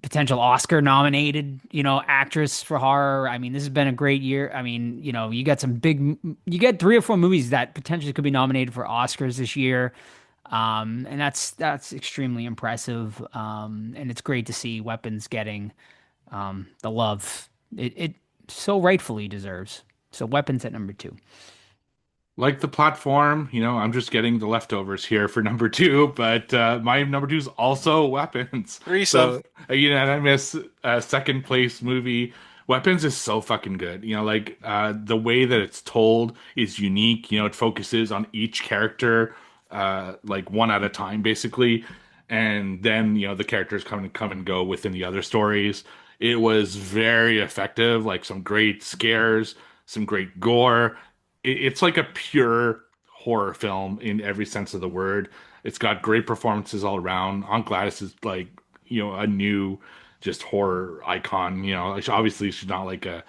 potential Oscar nominated, actress for horror. I mean, this has been a great year. I mean, you get 3 or 4 movies that potentially could be nominated for Oscars this year. And that's extremely impressive. And it's great to see Weapons getting the love it so rightfully deserves. So Weapons at number 2. Like the platform, I'm just getting the leftovers here for number two, but my number two is also Weapons. Threesome. So a unanimous second place movie. Weapons is so fucking good. Like the way that it's told is unique. It focuses on each character, like one at a time, basically, and then the characters come and go within the other stories. It was very effective. Like some great scares, some great gore. It's like a pure horror film in every sense of the word. It's got great performances all around. Aunt Gladys is like, a new just horror icon. Like, obviously she's not like a,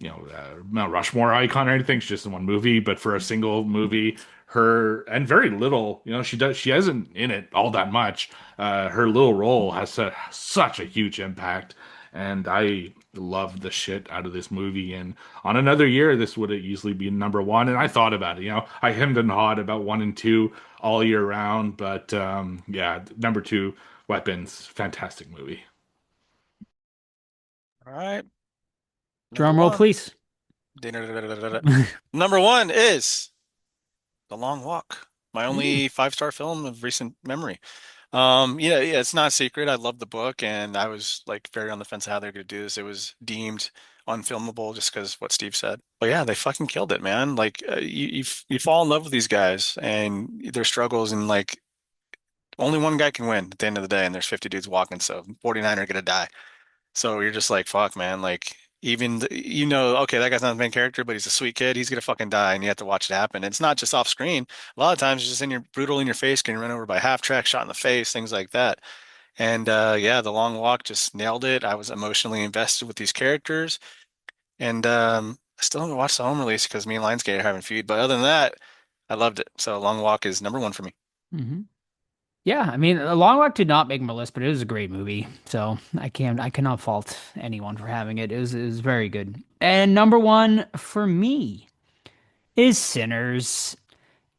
Mount Rushmore icon or anything. She's just in one movie, but for a single movie, her and very little, she isn't in it all that much. Her little role has such a huge impact, and I loved the shit out of this movie. And on another year, this would have easily been number one. And I thought about it, I hemmed and hawed about one and two all year round, but yeah, number two, Weapons, fantastic movie. All right. Number Drum roll, one. please. Number one is The Long Walk, my only five-star film of recent memory. Yeah, it's not a secret. I love the book, and I was like very on the fence of how they're going to do this. It was deemed unfilmable just because what Steve said. But yeah, they fucking killed it, man. Like you fall in love with these guys and their struggles, and like only one guy can win at the end of the day, and there's 50 dudes walking, so 49 are gonna die. So you're just like, fuck, man. Like, okay, that guy's not the main character, but he's a sweet kid. He's gonna fucking die, and you have to watch it happen. It's not just off screen. A lot of times, it's just brutal in your face, getting run over by half track, shot in the face, things like that. And yeah, The Long Walk just nailed it. I was emotionally invested with these characters, and I still haven't watched the home release because me and Lionsgate are having a feud. But other than that, I loved it. So Long Walk is number one for me. Hmm. Yeah, I mean, A Long Walk did not make my list, but it was a great movie. So I cannot fault anyone for having it. It was very good. And number 1 for me is Sinners.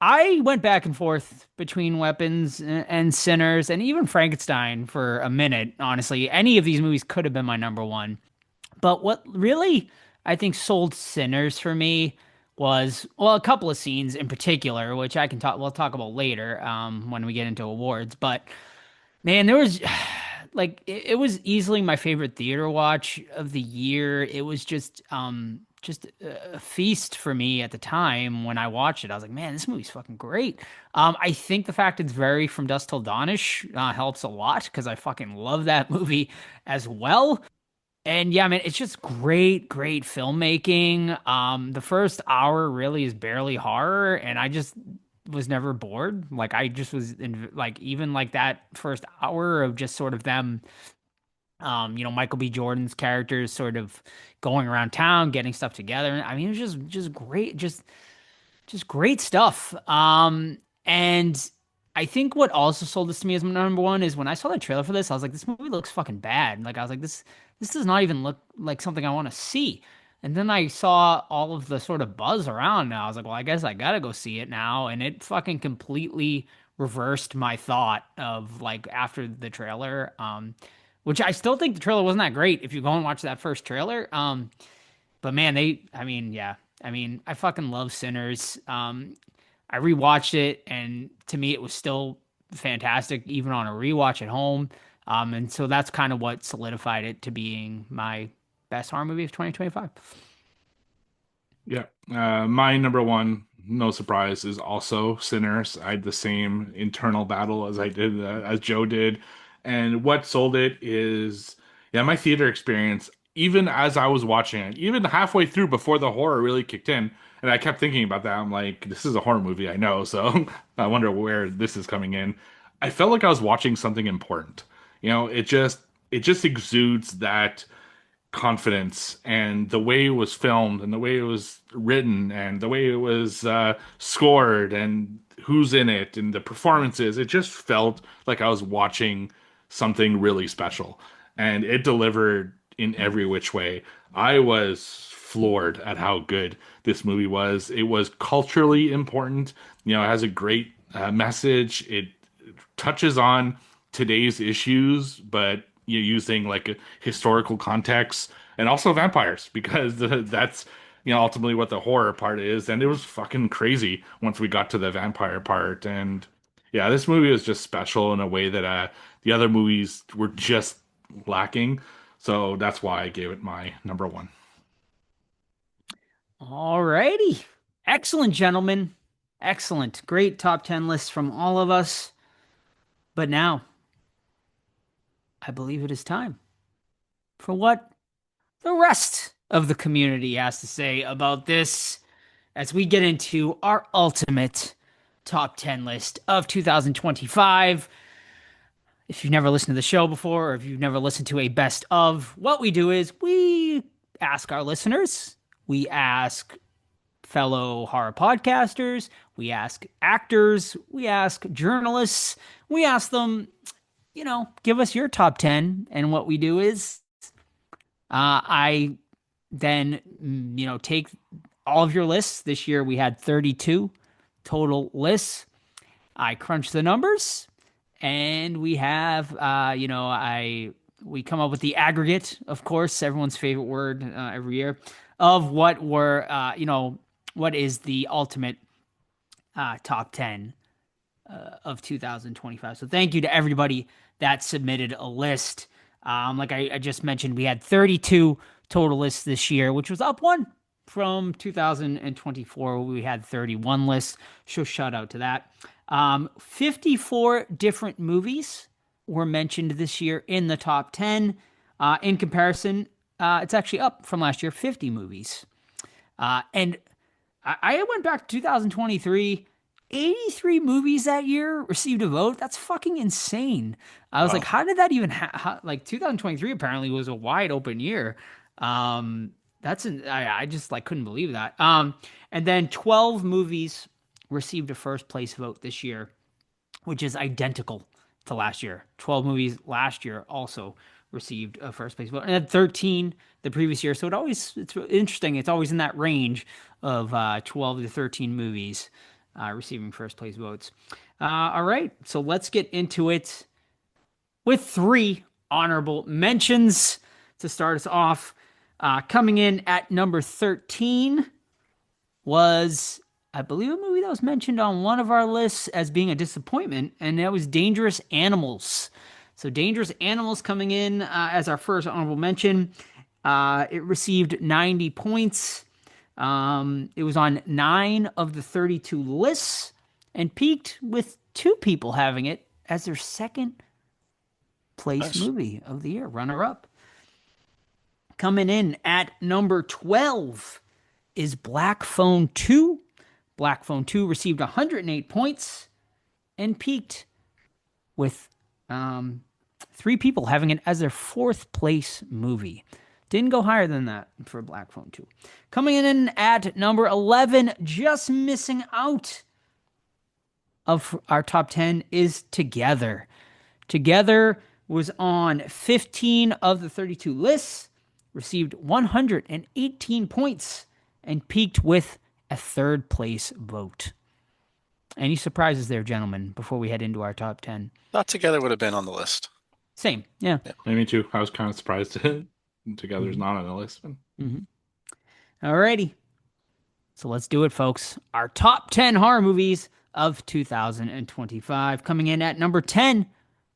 I went back and forth between Weapons and Sinners and even Frankenstein for a minute, honestly. Any of these movies could have been my number 1. But what really I think sold Sinners for me was, well, a couple of scenes in particular, which we'll talk about later, when we get into awards. But man, there was like it was easily my favorite theater watch of the year. It was just a feast for me at the time when I watched it. I was like, man, this movie's fucking great. I think the fact it's very From Dusk Till Dawnish helps a lot because I fucking love that movie as well. And yeah, man, it's just great filmmaking. The first hour really is barely horror, and I just was never bored. Like I just was in like even like that first hour of just sort of them, Michael B. Jordan's characters sort of going around town, getting stuff together. I mean, it was just great, just great stuff. And I think what also sold this to me as my number one is when I saw the trailer for this, I was like, this movie looks fucking bad. Like I was like, this does not even look like something I want to see. And then I saw all of the sort of buzz around now. I was like, well, I guess I gotta go see it now. And it fucking completely reversed my thought of like after the trailer. Which I still think the trailer wasn't that great if you go and watch that first trailer. But man, I mean, yeah. I mean, I fucking love Sinners. I rewatched it, and to me, it was still fantastic, even on a rewatch at home. And so that's kind of what solidified it to being my best horror movie of 2025. Yeah. My number one, no surprise, is also Sinners. I had the same internal battle as I did, as Joe did. And what sold it is, yeah, my theater experience, even as I was watching it, even halfway through before the horror really kicked in, and I kept thinking about that. I'm like, this is a horror movie, I know. So I wonder where this is coming in. I felt like I was watching something important. It just exudes that confidence, and the way it was filmed and the way it was written and the way it was scored and who's in it and the performances, it just felt like I was watching something really special, and it delivered in every which way. I was floored at how good this movie was. It was culturally important. It has a great message. It touches on today's issues, but you're using like a historical context, and also vampires, because that's ultimately what the horror part is. And it was fucking crazy once we got to the vampire part. And yeah, this movie was just special in a way that the other movies were just lacking. So that's why I gave it my number one. All righty. Excellent, gentlemen. Excellent. Great top 10 lists from all of us. But now, I believe it is time for what the rest of the community has to say about this as we get into our ultimate top 10 list of 2025. If you've never listened to the show before, or if you've never listened to a best of, what we do is we ask our listeners, we ask fellow horror podcasters, we ask actors, we ask journalists, we ask them, give us your top 10. And what we do is I then, take all of your lists. This year we had 32 total lists. I crunch the numbers, and we have, we come up with the aggregate, of course, everyone's favorite word every year, of what were, what is the ultimate top 10 of 2025. So thank you to everybody that submitted a list. Like I just mentioned, we had 32 total lists this year, which was up one from 2024. We had 31 lists. So shout out to that. 54 different movies were mentioned this year in the top 10. In comparison, it's actually up from last year, 50 movies. And I went back to 2023. 83 movies that year received a vote. That's fucking insane. I was like, how did that even like 2023 apparently was a wide open year. I just like couldn't believe that. And then 12 movies received a first place vote this year, which is identical to last year. 12 movies last year also received a first place vote, and then 13 the previous year. So it's interesting. It's always in that range of 12 to 13 movies receiving first place votes. All right, so let's get into it with 3 honorable mentions to start us off. Coming in at number 13 was, I believe, a movie that was mentioned on one of our lists as being a disappointment, and that was Dangerous Animals. So Dangerous Animals coming in as our first honorable mention. It received 90 points. It was on 9 of the 32 lists and peaked with 2 people having it as their second place movie of the year, runner-up. Coming in at number 12 is Black Phone 2. Black Phone 2 received 108 points and peaked with 3 people having it as their 4th place movie. Didn't go higher than that for Black Phone 2. Coming in at number 11, just missing out of our top 10 is Together. Together was on 15 of the 32 lists, received 118 points, and peaked with a third place vote. Any surprises there, gentlemen, before we head into our top 10? Not Together would have been on the list. Same, yeah. Me too. I was kind of surprised Together's not on the list. Alrighty. So let's do it, folks. Our top 10 horror movies of 2025. Coming in at number 10,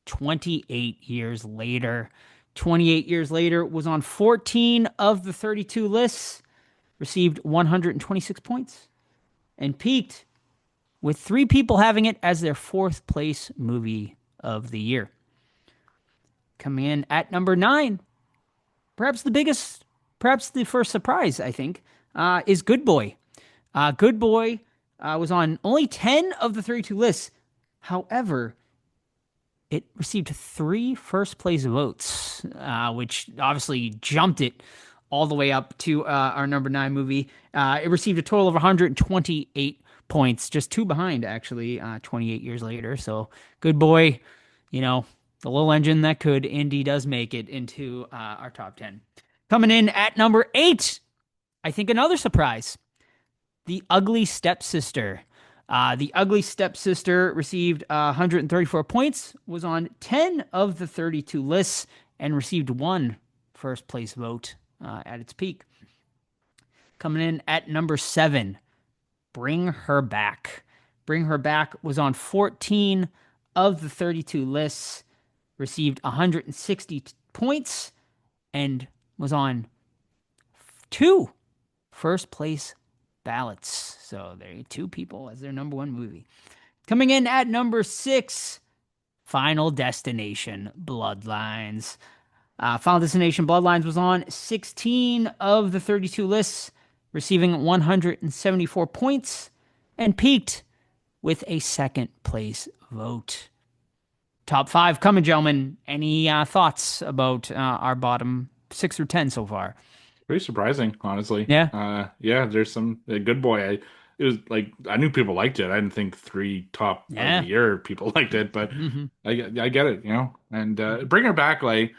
28 Years Later. 28 Years Later was on 14 of the 32 lists, received 126 points, and peaked with 3 people having it as their fourth place movie of the year. Coming in at number 9, perhaps the first surprise, I think, is Good Boy. Good Boy was on only 10 of the 32 lists. However, it received 3 first place votes, which obviously jumped it all the way up to our number 9 movie. It received a total of 128 points, just 2 behind, actually, 28 Years Later. So, Good Boy, the little engine that could, Indy does make it into our top 10. Coming in at number 8, I think another surprise, The Ugly Stepsister. The Ugly Stepsister received 134 points, was on 10 of the 32 lists, and received 1 first place vote at its peak. Coming in at number 7, Bring Her Back. Bring Her Back was on 14 of the 32 lists, received 160 points, and was on 2 first place ballots. So there are 2 people as their number 1 movie. Coming in at number 6, Final Destination Bloodlines. Final Destination Bloodlines was on 16 of the 32 lists, receiving 174 points, and peaked with a second place vote. Top 5 coming, gentlemen. Any thoughts about our bottom 6 through 10 so far? Pretty surprising, honestly. Yeah. There's some Good Boy. It was like I knew people liked it. I didn't think 3 top of the year people liked it, but I get it, And Bring Her Back, like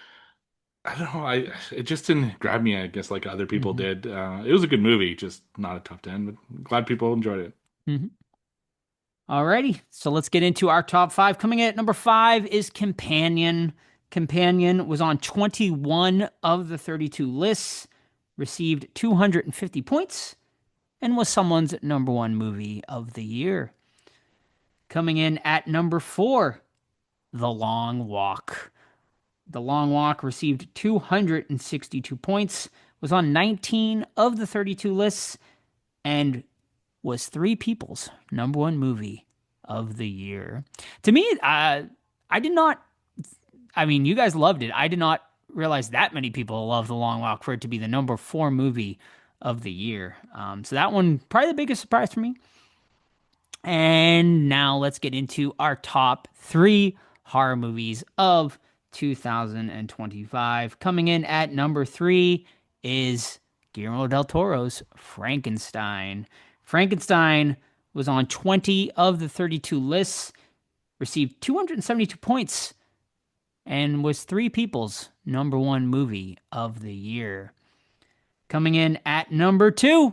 I don't know, it just didn't grab me, I guess, like other people did. It was a good movie, just not a top 10, but I'm glad people enjoyed it. Alrighty, so let's get into our top 5. Coming in at number 5 is Companion. Companion was on 21 of the 32 lists, received 250 points, and was someone's number 1 movie of the year. Coming in at number 4, The Long Walk. The Long Walk received 262 points, was on 19 of the 32 lists, and was 3 people's number 1 movie of the year. To me, you guys loved it. I did not realize that many people love The Long Walk for it to be the number 4 movie of the year. So that one, probably the biggest surprise for me. And now let's get into our top 3 horror movies of 2025. Coming in at number 3 is Guillermo del Toro's Frankenstein. Frankenstein was on 20 of the 32 lists, received 272 points, and was 3 people's number 1 movie of the year. Coming in at number 2.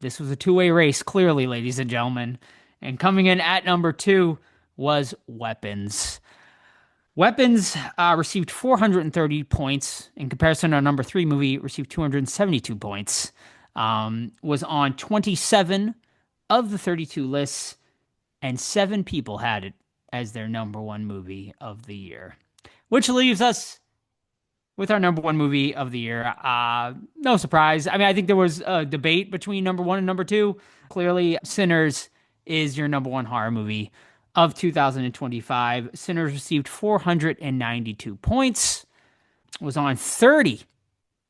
This was a 2-way race, clearly, ladies and gentlemen. And coming in at number 2 was Weapons. Weapons received 430 points. In comparison, our number 3 movie received 272 points. Was on 27 of the 32 lists, and 7 people had it as their number 1 movie of the year. Which leaves us with our number 1 movie of the year. No surprise. I mean, I think there was a debate between number 1 and number 2. Clearly, Sinners is your number 1 horror movie of 2025. Sinners received 492 points, was on 30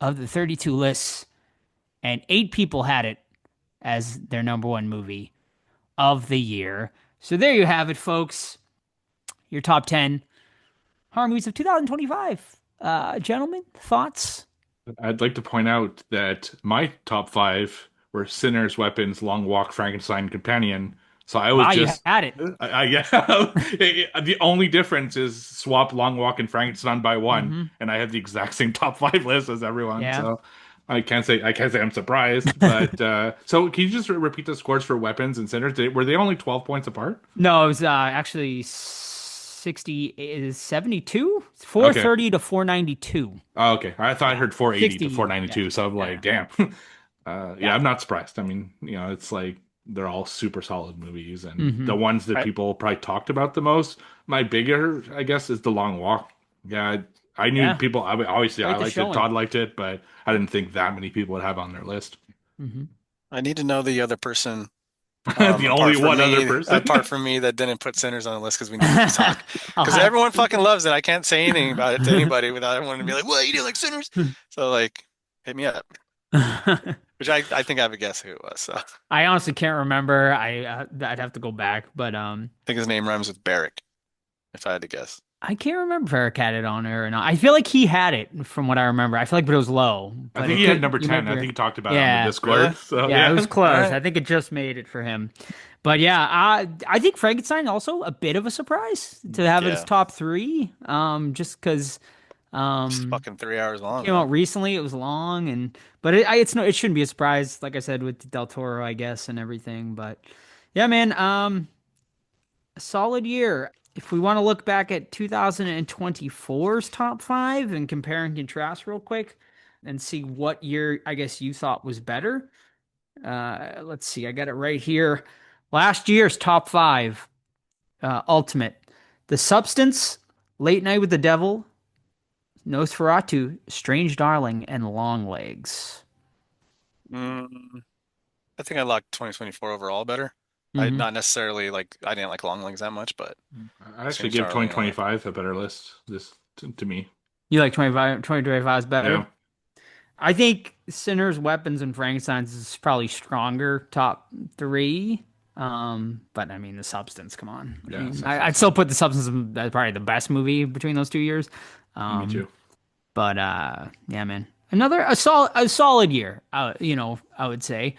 of the 32 lists, and 8 people had it as their number 1 movie of the year. So there you have it, folks. Your top 10 horror movies of 2025. Gentlemen, thoughts? I'd like to point out that my top 5 were Sinners, Weapons, Long Walk, Frankenstein, Companion. So I was Wow, you just had it. yeah. The only difference is swap Long Walk and Frankenstein by one, Hmm. and I have the exact same top five list as everyone. Yeah. So I can't say I'm surprised. But so can you just repeat the scores for Weapons and Sinners? Were they only 12 points apart? No, it was actually 60 is 72, Okay. 430 to 492. Oh, okay. I thought I Yeah. heard 480 to 60. Yeah. 492. So I'm Yeah. like, damn. Yeah, Yeah. I'm not surprised. I mean, it's like they're all super solid movies, and Hmm. the ones that I people probably talked about the most, my bigger, I guess, is The Long Walk. Yeah, I knew Yeah. people. Obviously, I Quite the liked it. showing. Todd liked it, but I didn't think that many people would have on their list. Hmm. I need to know the other person The only one other person. apart from me that didn't put Sinners on the list because we need to talk. I'll Because have. everyone fucking loves it. I can't say anything about it to anybody without everyone to be like, "Well, you do like Sinners?" So like, hit me up. Which I think I have a guess who it was. So I I honestly can't remember. I'd have to go back, but think his name rhymes with Barrick, if I had to guess. I can't remember if Eric had it on there or not. I feel like he had it from what I remember. I feel like, but it was low. I But think it he had could. number You might 10. be I right. think he talked about it on Yeah. the Discord. Really? So Yeah, it was close. Alright. I think it just made it for him. But yeah, I think Frankenstein also a bit of a surprise to have it as Yeah. top three. Just because It's um fucking 3 hours long, came man. out recently, it was long, and but it shouldn't be a surprise. Like I said with Del Toro, I guess, and everything. But yeah, man, a solid year. If we want to look back at 2024's top five and compare and contrast real quick, and see what year I guess you thought was better. Let's see. I got it right here. Last year's top five, Ultimate, The Substance, Late Night with the Devil, Nosferatu, Strange Darling, and Long Legs. Mm, I think I liked 2024 overall better. I Hmm. not necessarily like I didn't like Long Legs that much, but I actually Strange give Darling, I like. 2025 a better list. This to me. You like 2025 is better? Yeah. I think Sinners, Weapons, and Frankenstein's is probably stronger top three. But I mean, The Substance, come on. I Yeah. mean, Substance. I'd still put The Substance as probably the best movie between those 2 years. Me too. But yeah, man, another a solid year. I would say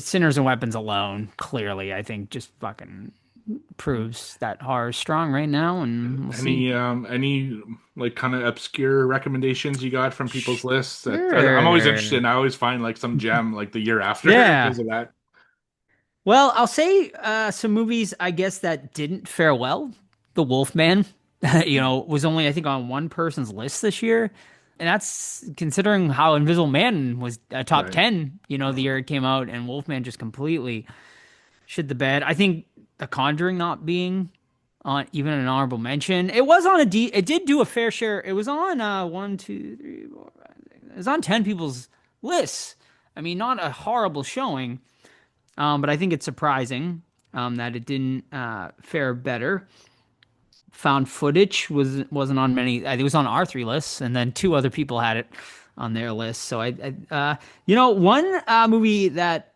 Sinners and Weapons alone, clearly, I think just fucking proves that horror is strong right now, and we'll see. Any like kind of obscure recommendations you got from people's lists that I'm always interested Sure. in. I always find like some gem like the year after Yeah. because of that. Well, I'll say some movies I guess that didn't fare well. The Wolfman, was only I think on one person's list this year, and that's considering how Invisible Man was a top Right. 10. The year it came out, and Wolfman just completely shit the bed. I think The Conjuring not being on even an honorable mention. It was on a D. It did do a fair share. It was on one, two, three, four, five, six. It was on 10 people's lists. I mean, not a horrible showing. But I think it's surprising that it didn't fare better. Found footage wasn't on many. It was on our three lists, and then two other people had it on their list. So one movie that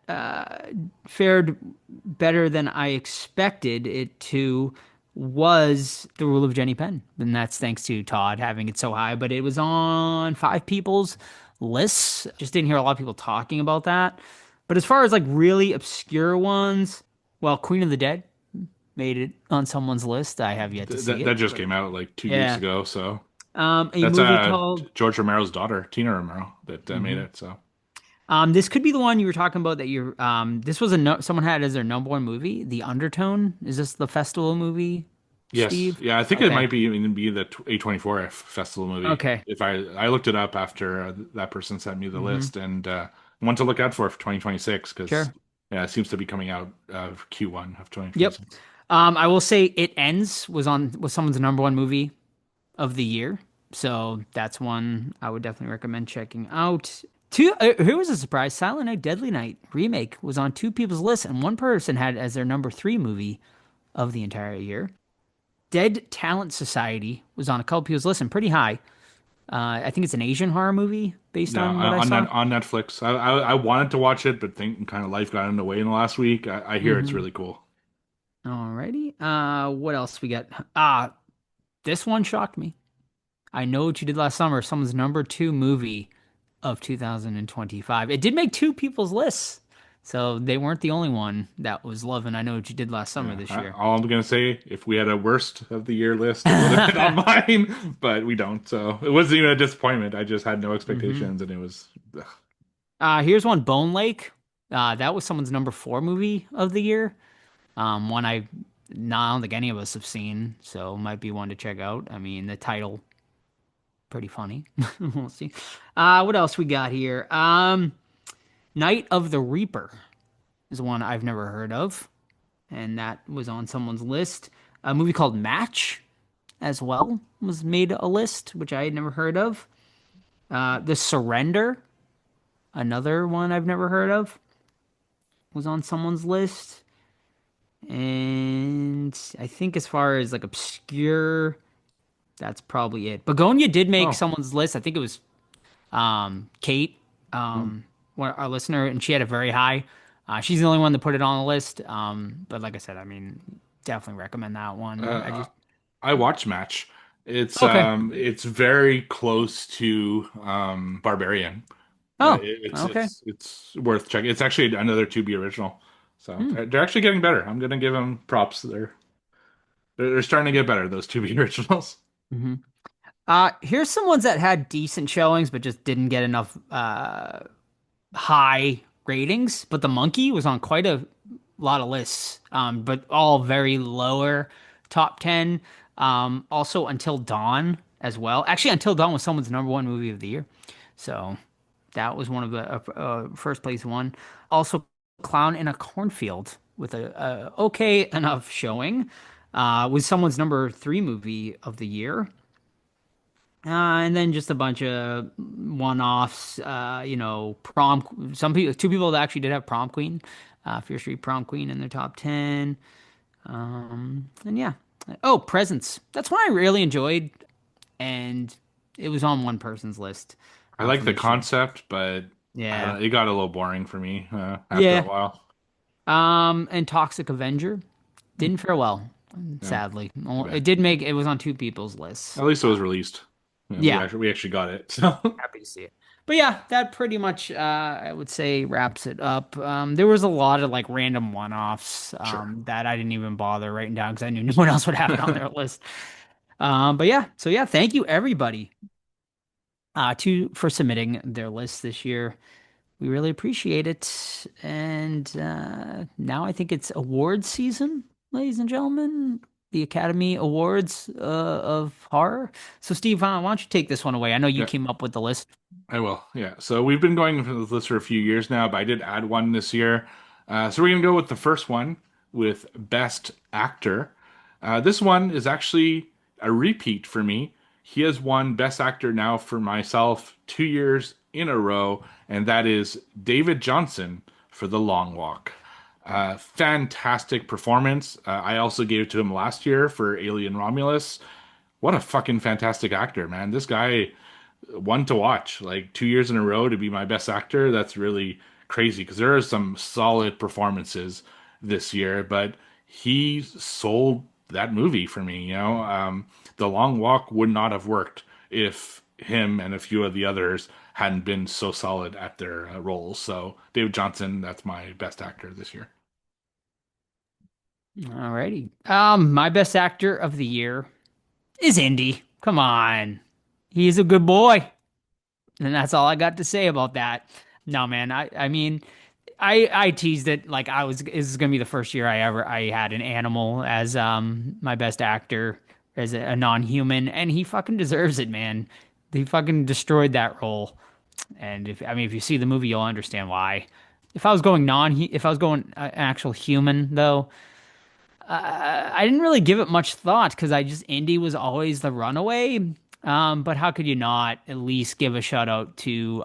fared better than I expected it to was The Rule of Jenny Penn, and that's thanks to Todd having it so high. But it was on five people's lists. Just didn't hear a lot of people talking about that. But as far as like really obscure ones, well, Queen of the Dead made it on someone's list. I have yet to see That it. just But, came out like 2 weeks yeah. ago. So A that's movie called George Romero's daughter, Tina Romero, that made Mhm. it. So this could be the one you were talking about that you're this was someone had as their number one movie, The Undertone. Is this the festival movie, yes, Steve? yeah, I think it Okay. might be even be the A24 festival movie. Okay. If I looked it up after that person sent me the Mhm. list and one to look out for 2026 because Sure. yeah, it seems to be coming out Q1 of Yep. 2026. I will say It Ends was someone's number one movie of the year. So that's one I would definitely recommend checking out. Two, here was a surprise. Silent Night, Deadly Night remake was on two people's lists, and one person had it as their number three movie of the entire year. Dead Talent Society was on a couple people's lists and pretty high. I think it's an Asian horror movie based No, on what I on saw. on Netflix. I wanted to watch it, but think kind of life got in the way in the last week. I hear it's Mhm. really cool. Alrighty. What else we got? This one shocked me. I Know What You Did Last Summer, someone's number two movie of 2025. It did make two people's lists. So they weren't the only one that was loving I Know What You Did Last Summer Yeah, this year. all I'm gonna say, if we had a worst of the year list, it would have been on mine, but we don't. So it wasn't even a disappointment. I just had no hmm expectations, and it was. Ugh. Here's one, Bone Lake. That was someone's number four movie of the year. One I don't think any of us have seen, so might be one to check out. I mean, the title pretty funny. We'll see. What else we got here? Night of the Reaper is one I've never heard of, and that was on someone's list. A movie called Match as well was made a list, which I had never heard of. The Surrender, another one I've never heard of, was on someone's list. And I think as far as like obscure, that's probably it. Begonia did make Oh, someone's list. I think it was Kate, mm. our listener, and she had it very high. She's the only one that put it on the list. But like I said, I mean, definitely recommend that one. I Uh, just I watch Match. okay. It's very close to Barbarian. Oh, okay. It's worth checking. It's actually another To Be original. So Hmm. they're actually getting better. I'm gonna give them props. They're starting to get better, those To Be originals. hmm Here's some ones that had decent showings, but just didn't get enough high ratings. But The Monkey was on quite a lot of lists, but all very lower top 10. Also, Until Dawn as well. Actually, Until Dawn was someone's number one movie of the year. So that was one of the first place one. Also, Clown in a Cornfield with a okay enough showing. Was someone's number three movie of the year. And then just a bunch of one-offs, prom. Some people, two people that actually did have Prom Queen, Fear Street Prom Queen in their top 10. And yeah. Oh, Presents. That's one I really enjoyed, and it was on one person's list I like from the this year. concept, but I don't Yeah. know, it got a little boring for me after a Yeah. while. And Toxic Avenger didn't fare well, Yeah, sadly. too Well, bad. it was on two people's lists. At least it was released. Yeah, Yeah. we actually got it. So Happy to see it. But yeah, that pretty much I would say wraps it up. There was a lot of like random one-offs sure. that I didn't even bother writing down because I knew no one else would have it on their list. But yeah, so yeah, thank you everybody to for submitting their lists this year. We really appreciate it. And now I think it's award season, ladies and gentlemen. The Academy Awards of horror. So, Steve, why don't you take this one away? I know you Yeah, came up with the list. I will. Yeah. So we've been going for this list for a few years now, but I did add one this year. So we're gonna go with the first one with Best Actor. This one is actually a repeat for me. He has won Best Actor now for myself 2 years in a row, and that is David Johnson for The Long Walk. Fantastic performance. I also gave it to him last year for Alien Romulus. What a fucking fantastic actor, man. This guy, one to watch. Like 2 years in a row to be my best actor, that's really crazy because there are some solid performances this year, but he sold that movie for me. The Long Walk would not have worked if him and a few of the others hadn't been so solid at their roles. So David Johnson, that's my best actor this year. Alrighty. My best actor of the year is Indy. Come on. He's a good boy. And that's all I got to say about that. No, man, I mean, I teased it like this is gonna be the first year I had an animal as my best actor as a non-human, and he fucking deserves it, man. He fucking destroyed that role. And if you see the movie, you'll understand why. If I was going an actual human though, I didn't really give it much thought because Indy was always the runaway. But how could you not at least give a shout out to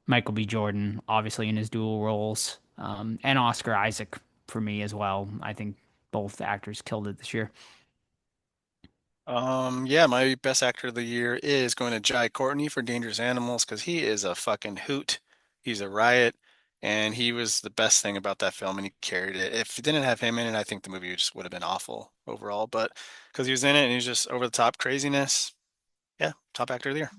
Michael B. Jordan, obviously in his dual roles, and Oscar Isaac for me as well. I think both actors killed it this year. Yeah, my best actor of the year is going to Jai Courtney for Dangerous Animals because he is a fucking hoot. He's a riot, and he was the best thing about that film, and he carried it. If it didn't have him in it, I think the movie just would have been awful overall. But because he was in it and he was just over the top craziness, yeah, top actor of the year.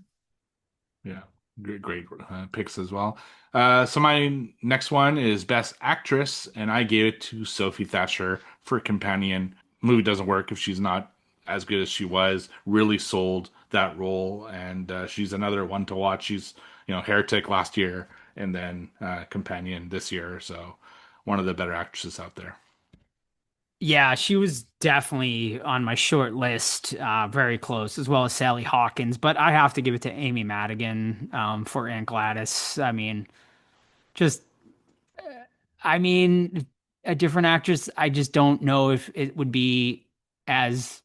Yeah. great picks as well. So my next one is Best Actress, and I gave it to Sophie Thatcher for Companion. Movie doesn't work if she's not as good as she was. Really sold that role, and she's another one to watch. She's Heretic last year, and then Companion this year. So one of the better actresses out there. Yeah, she was definitely on my short list, very close, as well as Sally Hawkins. But I have to give it to Amy Madigan, for Aunt Gladys. Just, I mean, a different actress. I just don't know if it would be as.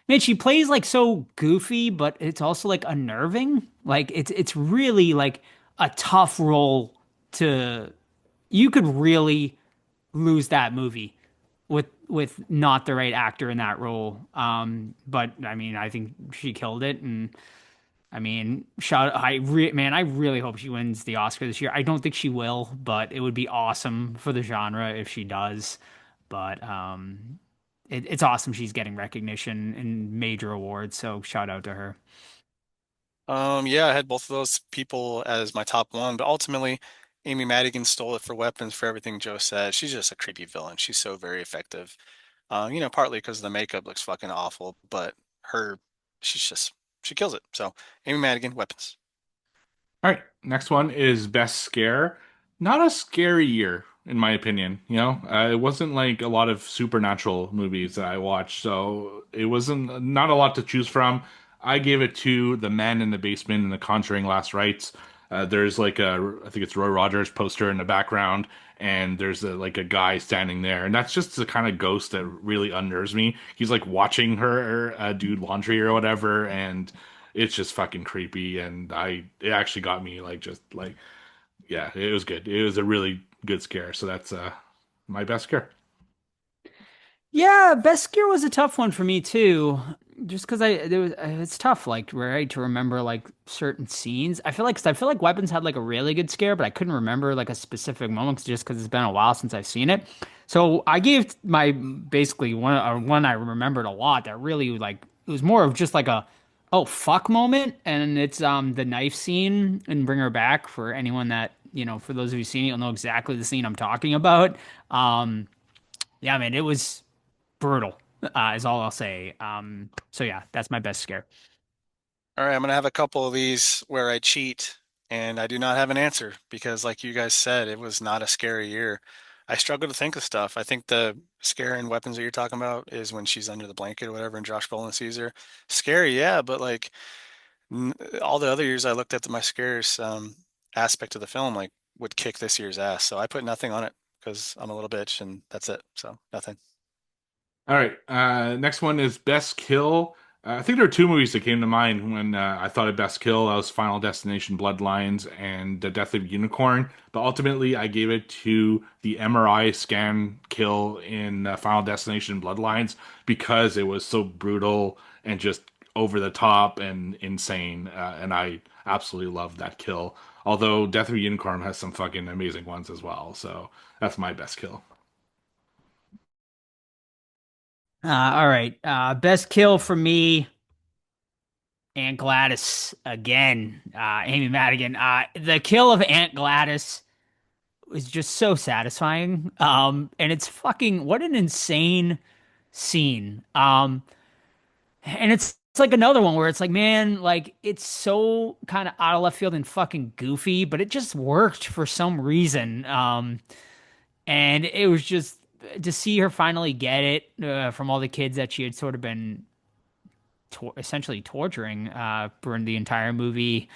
Man, she plays like so goofy, but it's also like unnerving. Like it's really like a tough role to. You could really lose that movie with not the right actor in that role. But I mean, I think she killed it, and I mean, man, I really hope she wins the Oscar this year. I don't think she will, but it would be awesome for the genre if she does. But it's awesome she's getting recognition and major awards, so shout out to her. Yeah, I had both of those people as my top one, but ultimately, Amy Madigan stole it for weapons for everything Joe said. She's just a creepy villain. She's so very effective. Partly because the makeup looks fucking awful, but her, she's just, she kills it. So, Amy Madigan, weapons. All right, next one is Best Scare. Not a scary year, in my opinion. It wasn't like a lot of supernatural movies that I watched, so it wasn't not a lot to choose from. I gave it to The Man in the Basement and The Conjuring Last Rites. There's like I think it's Roy Rogers poster in the background, and there's like a guy standing there, and that's just the kind of ghost that really unnerves me. He's like watching her do laundry or whatever, and it's just fucking creepy. And it actually got me like just like yeah, it was good. It was a really good scare. So that's my best scare. Yeah, Best Gear was a tough one for me too. Just because it's tough, like right, to remember like certain scenes. I feel like Weapons had like a really good scare, but I couldn't remember like a specific moment just because it's been a while since I've seen it. So I gave my basically one I remembered a lot that really like it was more of just like a oh fuck moment, and it's the knife scene in Bring Her Back. For anyone that for those of you seen it, you'll know exactly the scene I'm talking about. Yeah, man, it was brutal, is all I'll say. So yeah, that's my best scare. All right, I'm gonna have a couple of these where I cheat and I do not have an answer because, like you guys said, it was not a scary year. I struggle to think of stuff. I think the scare in weapons that you're talking about is when she's under the blanket or whatever, and Josh Brolin sees her. Scary, yeah, but like n all the other years I looked at my scares aspect of the film, like would kick this year's ass. So I put nothing on it because I'm a little bitch and that's it. So nothing. All right. Next one is Best Kill. I think there are two movies that came to mind when I thought of Best Kill. That was Final Destination Bloodlines and The Death of a Unicorn. But ultimately, I gave it to the MRI scan kill in Final Destination Bloodlines because it was so brutal and just over the top and insane. And I absolutely loved that kill. Although Death of a Unicorn has some fucking amazing ones as well. So that's my best kill. All right, best kill for me, Aunt Gladys again. Amy Madigan. The kill of Aunt Gladys was just so satisfying. And it's fucking what an insane scene. And it's like another one where it's like, man, like it's so kind of out of left field and fucking goofy, but it just worked for some reason. And it was just to see her finally get it from all the kids that she had sort of been essentially torturing for the entire movie.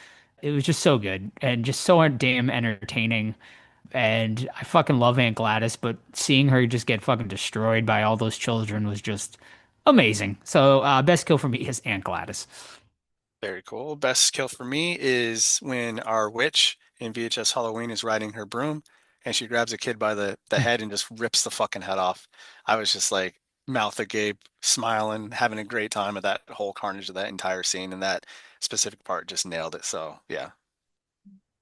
It was just so good and just so damn entertaining. And I fucking love Aunt Gladys, but seeing her just get fucking destroyed by all those children was just amazing. So best kill for me is Aunt Gladys. Very cool. Best kill for me is when our witch in VHS Halloween is riding her broom and she grabs a kid by the head and just rips the fucking head off. I was just like mouth agape, smiling, having a great time at that whole carnage of that entire scene, and that specific part just nailed it. So yeah.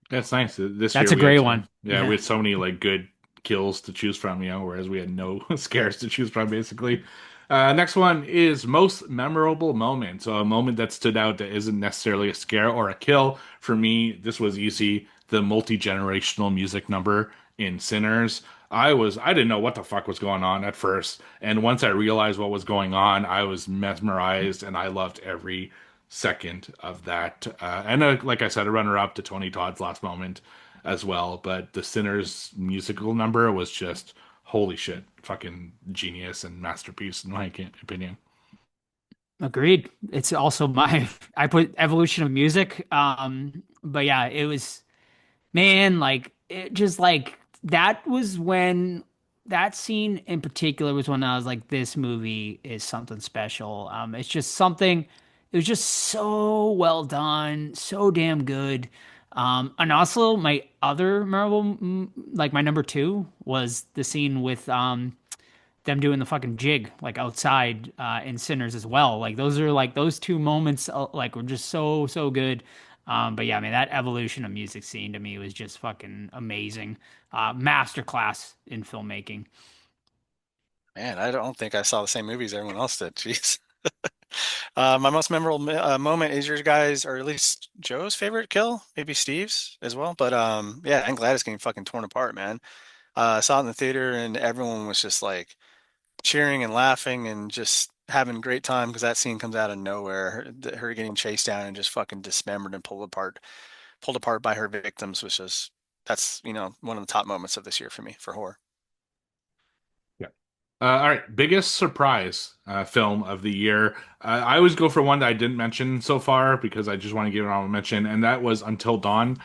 That's nice. This That's year a we had great one. yeah, we had so many like good kills to choose from, whereas we had no scares to choose from basically. Next one is most memorable moment. So a moment that stood out that isn't necessarily a scare or a kill. For me, this was easy. The multi-generational music number in Sinners. I didn't know what the fuck was going on at first. And once I realized what was going on, I was mesmerized and I loved every second of that. Like I said, a runner-up to Tony Todd's Last Moment as well. But the Sinners musical number was just holy shit, fucking genius and masterpiece in my opinion. Agreed. It's also my I put evolution of music. But yeah, it was, man, like it just like that was when that scene in particular was when I was like, this movie is something special. It's just something, it was just so well done, so damn good. And also my other memorable, like my number two was the scene with them doing the fucking jig like outside in Sinners as well. Like those are like those two moments like were just so good. But yeah, I mean that evolution of music scene to me was just fucking amazing. Masterclass in filmmaking. Man, I don't think I saw the same movies everyone else did. Jeez. My most memorable moment is your guys, or at least Joe's favorite kill, maybe Steve's as well. But yeah, I'm glad it's getting fucking torn apart, man. I saw it in the theater and everyone was just like cheering and laughing and just having a great time because that scene comes out of nowhere. Her getting chased down and just fucking dismembered and pulled apart by her victims was just that's one of the top moments of this year for me for horror. Yeah. All right, biggest surprise film of the year. I always go for one that I didn't mention so far because I just want to give it an honorable mention, and that was Until Dawn.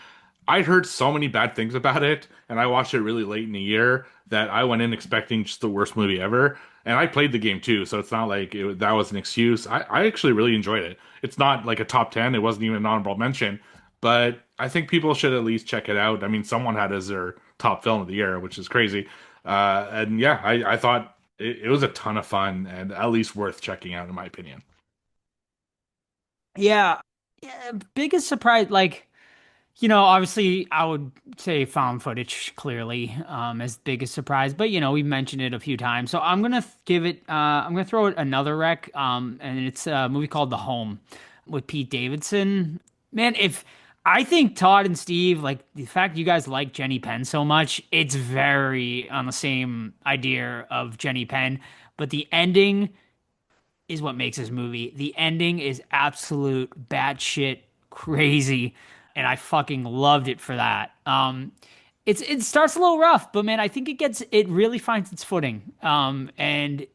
I'd heard so many bad things about it, and I watched it really late in the year that I went in expecting just the worst movie ever. And I played the game too, so it's not like that was an excuse. I actually really enjoyed it. It's not like a top 10, it wasn't even an honorable mention, but I think people should at least check it out. I mean, someone had it as their top film of the year, which is crazy. And yeah, I thought it was a ton of fun and at least worth checking out, in my opinion. Yeah, yeah. Biggest surprise, like, obviously I would say found footage clearly as biggest surprise, but we mentioned it a few times. So I'm gonna give it I'm gonna throw it another rec and it's a movie called The Home with Pete Davidson. Man, if I think Todd and Steve, like the fact you guys like Jenny Penn so much, it's very on the same idea of Jenny Penn, but the ending is what makes this movie. The ending is absolute batshit crazy, and I fucking loved it for that. It starts a little rough, but man, I think it really finds its footing. And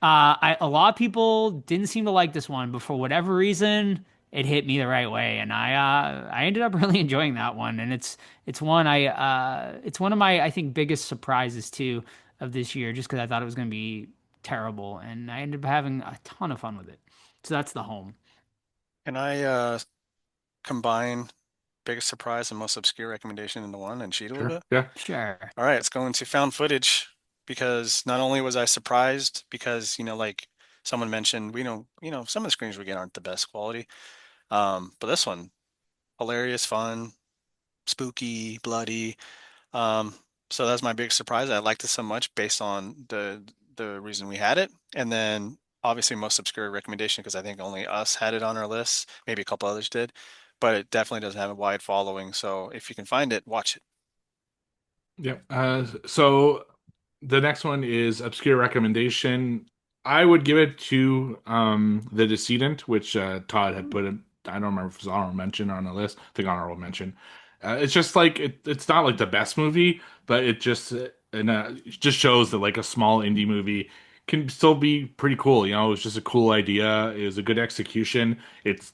a lot of people didn't seem to like this one, but for whatever reason, it hit me the right way, and I ended up really enjoying that one. And it's one of my I think biggest surprises too of this year, just because I thought it was going to be terrible, and I ended up having a ton of fun with it. So that's The Home. Can I combine biggest surprise and most obscure recommendation into one and cheat a little Sure. bit? Yeah. Sure. All right, let's go into found footage because not only was I surprised because, like someone mentioned, we know, some of the screens we get aren't the best quality. But this one, hilarious, fun, spooky, bloody. Um, so that's my big surprise. I liked it so much based on the reason we had it. And then obviously most obscure recommendation because I think only us had it on our list. Maybe a couple others did, but it definitely doesn't have a wide following. So if you can find it, watch it. Yeah. So the next one is obscure recommendation. I would give it to The Decedent, which Todd had put it. I don't remember if it was honorable mention or on the list. I think honorable mention. It's just like it's not like the best movie, but it just shows that like a small indie movie can still be pretty cool. It was just a cool idea. It was a good execution. It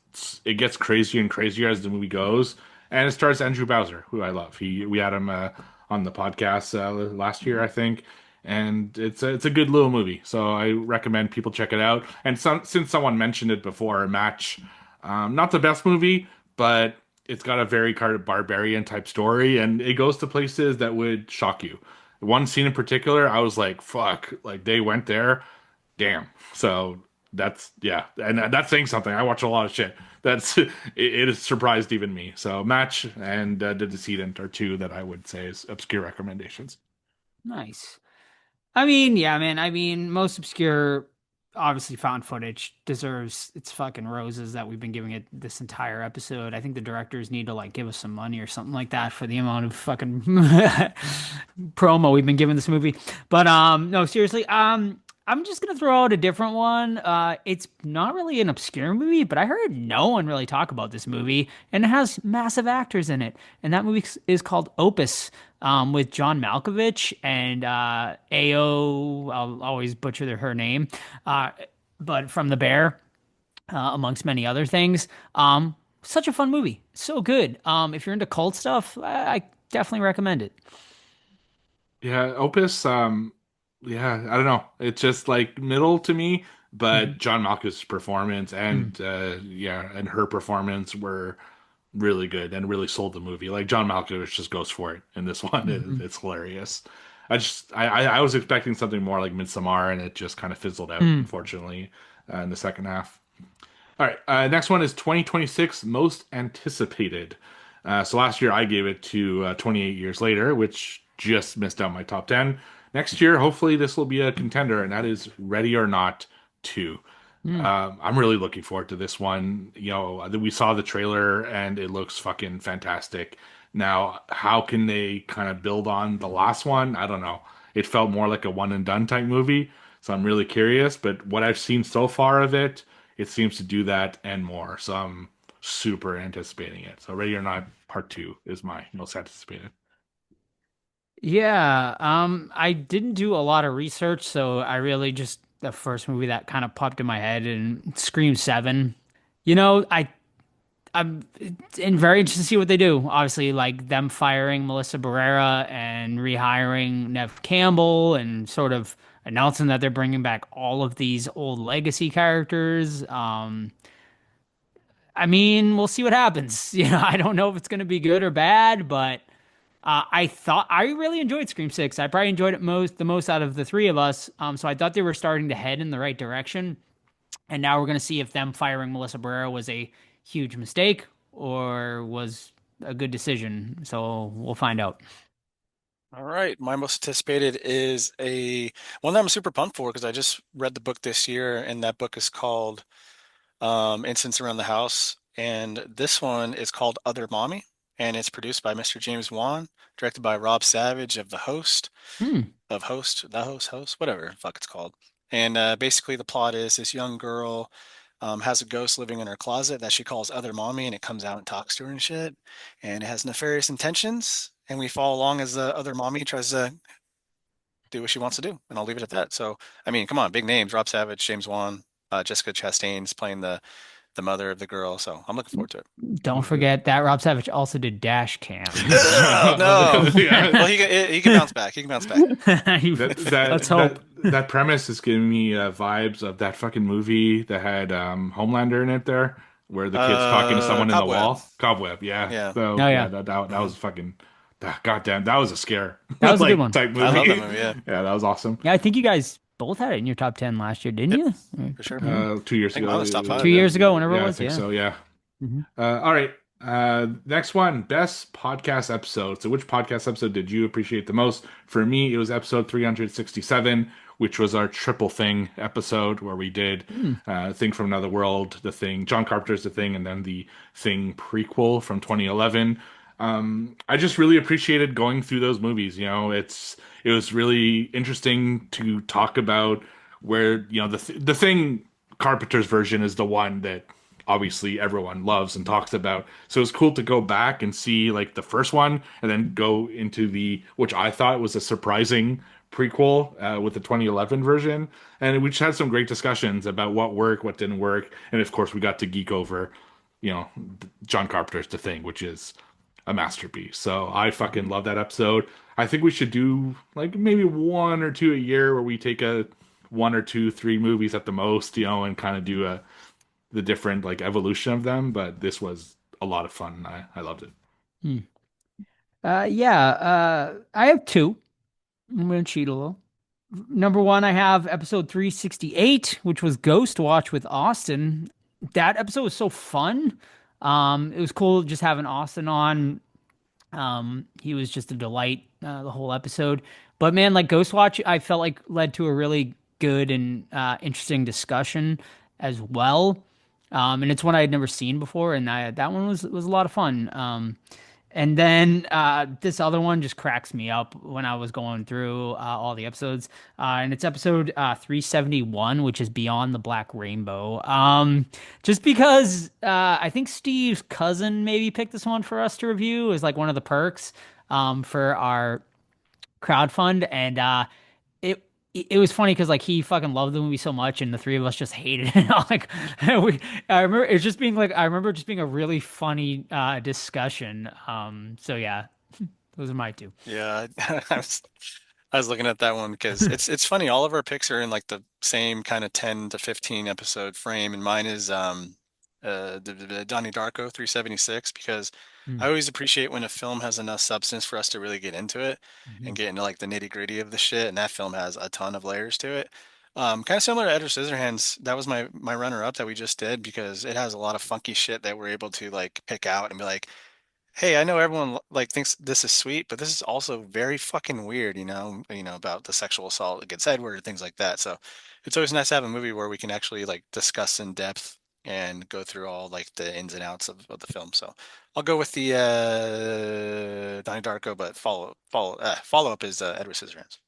gets crazier and crazier as the movie goes, and it stars Andrew Bowser, who I love. We had him on the podcast last year, I think, and it's a good little movie. So I recommend people check it out. And since someone mentioned it before, Match, not the best movie, but it's got a very kind of barbarian type story, and it goes to places that would shock you. One scene in particular, I was like, "Fuck!" Like they went there, damn. So that's yeah, and that's saying something. I watch a lot of shit. It has surprised even me. So Match and The Decedent are two that I would say is obscure recommendations. Nice. I mean, yeah, man. I mean, most obscure. obviously found footage deserves its fucking roses that we've been giving it this entire episode. I think the directors need to like give us some money or something like that for the amount of fucking promo we've been giving this movie. But no, seriously, I'm just gonna throw out a different one. It's not really an obscure movie, but I heard no one really talk about this movie, and it has massive actors in it. And that movie is called Opus, with John Malkovich and Ao. I'll always butcher her name, uh, but from The Bear, amongst many other things. Such a fun movie, so good. If you're into cult stuff, I definitely recommend it. Yeah, Opus, yeah, I don't know. It's just like middle to me, but Mhm. John Malkovach's performance Mm. and yeah, and her performance were really good and really sold the movie. Like John Malkovich just goes for it in this one. Mhm. It's hilarious. I was expecting something more like Midsommar, and it just kind of fizzled out, Mm. unfortunately, in the second half. All right, next one is 2026 most anticipated. So last year I gave it to 28 years later, which just missed out my top 10. Next year, hopefully this will be a contender, and that is Ready or Not 2. Mm. I'm really looking forward to this one. We saw the trailer and it looks fucking fantastic. Now, how can they kind of build on the last one? I don't know. It felt more like a one and done type movie, so I'm really curious. But what I've seen so far of it, it seems to do that and more. So I'm super anticipating it. So Ready or Not Part 2 is my most anticipated. Yeah, I didn't do a lot of research, so I really just the first movie that kind of popped in my head and Scream 7. You know, I'm very interested to see what they do. Obviously, like them firing Melissa Barrera and rehiring Nev Campbell and sort of announcing that they're bringing back all of these old legacy characters. I mean, we'll see what happens. I don't know if it's going to be good or bad, but I thought I really enjoyed Scream 6. I probably enjoyed it the most out of the three of us. So I thought they were starting to head in the right direction. And now we're going to see if them firing Melissa Barrera was a huge mistake or was a good decision. So we'll find out. All right, my most anticipated is a one that I'm super pumped for because I just read the book this year, and that book is called Incidents Around the House, and this one is called Other Mommy, and it's produced by Mr. James Wan, directed by Rob Savage of Hmm. The Host, whatever the fuck it's called. And basically, the plot is this young girl has a ghost living in her closet that she calls Other Mommy, and it comes out and talks to her and shit, and it has nefarious intentions. And we follow along as the Other Mommy tries to do what she wants to do, and I'll leave it at that. So, I mean, come on, big names: Rob Savage, James Wan, Jessica Chastain's playing the mother of the girl. So I'm looking forward to it. Don't forget that Rob Savage also did Dash Cam. Oh no! Yeah. Well, he can bounce back. He can bounce back. That Let's that hope. that that premise is giving me vibes of that fucking movie that had Homelander in it there, where the kid's talking to someone in the Cobweb. wall. Cobweb, yeah. Yeah, So Oh yeah, yeah, that was fucking goddamn. That was a scare that was a good like one. type I love that movie. movie. Yeah. Yeah, that was awesome. Yeah, I think you guys both had it in your top 10 last year, didn't Yep, you? for sure. Yeah. 2 years I think ago. mine was top five. 2 years ago, whenever it Yeah, I was. think Yeah. so. Yeah. Mhm. All right. Next one, best podcast episode. So, which podcast episode did you appreciate the most? For me, it was episode 367, which was our triple thing episode where we did Hmm. Thing from Another World, The Thing, John Carpenter's The Thing, and then the Thing prequel from 2011. I just really appreciated going through those movies. It was really interesting to talk about where the Thing Carpenter's version is the one that obviously everyone loves and talks about. So it's cool to go back and see like the first one and then go into the which I thought was a surprising prequel with the 2011 version. And we just had some great discussions about what worked, what didn't work, and of course we got to geek over, John Carpenter's The Thing, which is a masterpiece. So I fucking love that episode. I think we should do like maybe one or two a year where we take a one or two, three movies at the most, and kind of do the different like evolution of them. But this was a lot of fun. I loved it. Hmm. Yeah, I have two. I'm going to cheat a little. Number one, I have episode 368, which was Ghost Watch with Austin. That episode was so fun. It was cool just having Austin on. He was just a delight the whole episode. But man, like Ghost Watch, I felt like led to a really good and interesting discussion as well. And it's one I had never seen before, and that one was a lot of fun. And then this other one just cracks me up when I was going through all the episodes. And it's episode 371, which is Beyond the Black Rainbow. Just because I think Steve's cousin maybe picked this one for us to review as like one of the perks for our crowdfund. And it it was funny because like he fucking loved the movie so much, and the three of us just hated it. Like I remember it just being like I remember it just being a really funny discussion. So yeah, those are my two. Yeah, I was looking at that one because it's funny. All of our picks are in like the same kind of 10 to 15 episode frame, and mine is the Donnie Darko 376 because I Mm. always appreciate when a film has enough substance for us to really get into it and Mhm. get into like the nitty-gritty of the shit, and that film has a ton of layers to it. Kind of similar to Edward Scissorhands. That was my runner-up that we just did because it has a lot of funky shit that we're able to like pick out and be like, hey, I know everyone like thinks this is sweet, but this is also very fucking weird, about the sexual assault against Edward, things like that. So it's always nice to have a movie where we can actually like discuss in depth and go through all like the ins and outs of the film. So I'll go with the Donnie Darko, but follow up is Edward Scissorhands.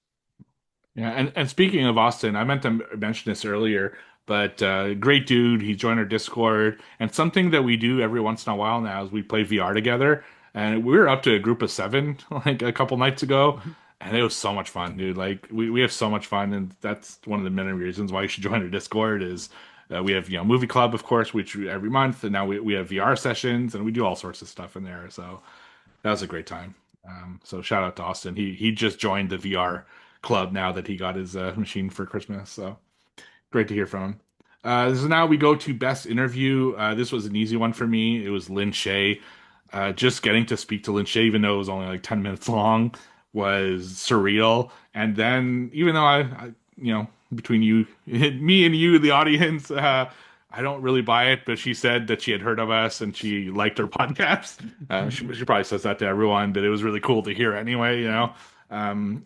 Yeah, and speaking of Austin, I meant to mention this earlier, but great dude. He joined our Discord, and something that we do every once in a while now is we play VR together. And we were up to a group of seven like a couple nights ago, and it was so much fun, dude. Like we have so much fun, and that's one of the many reasons why you should join our Discord. Is we have movie club, of course, which every month, and now we have VR sessions, and we do all sorts of stuff in there. So that was a great time. So shout out to Austin. He just joined the VR club now that he got his machine for Christmas. So great to hear from him. So now we go to best interview. This was an easy one for me. It was Lin Shaye. Just getting to speak to Lin Shaye, even though it was only like 10 minutes long, was surreal. And then, even though between you, me and you, the audience, I don't really buy it, but she said that she had heard of us and she liked our podcast. She probably says that to everyone, but it was really cool to hear anyway.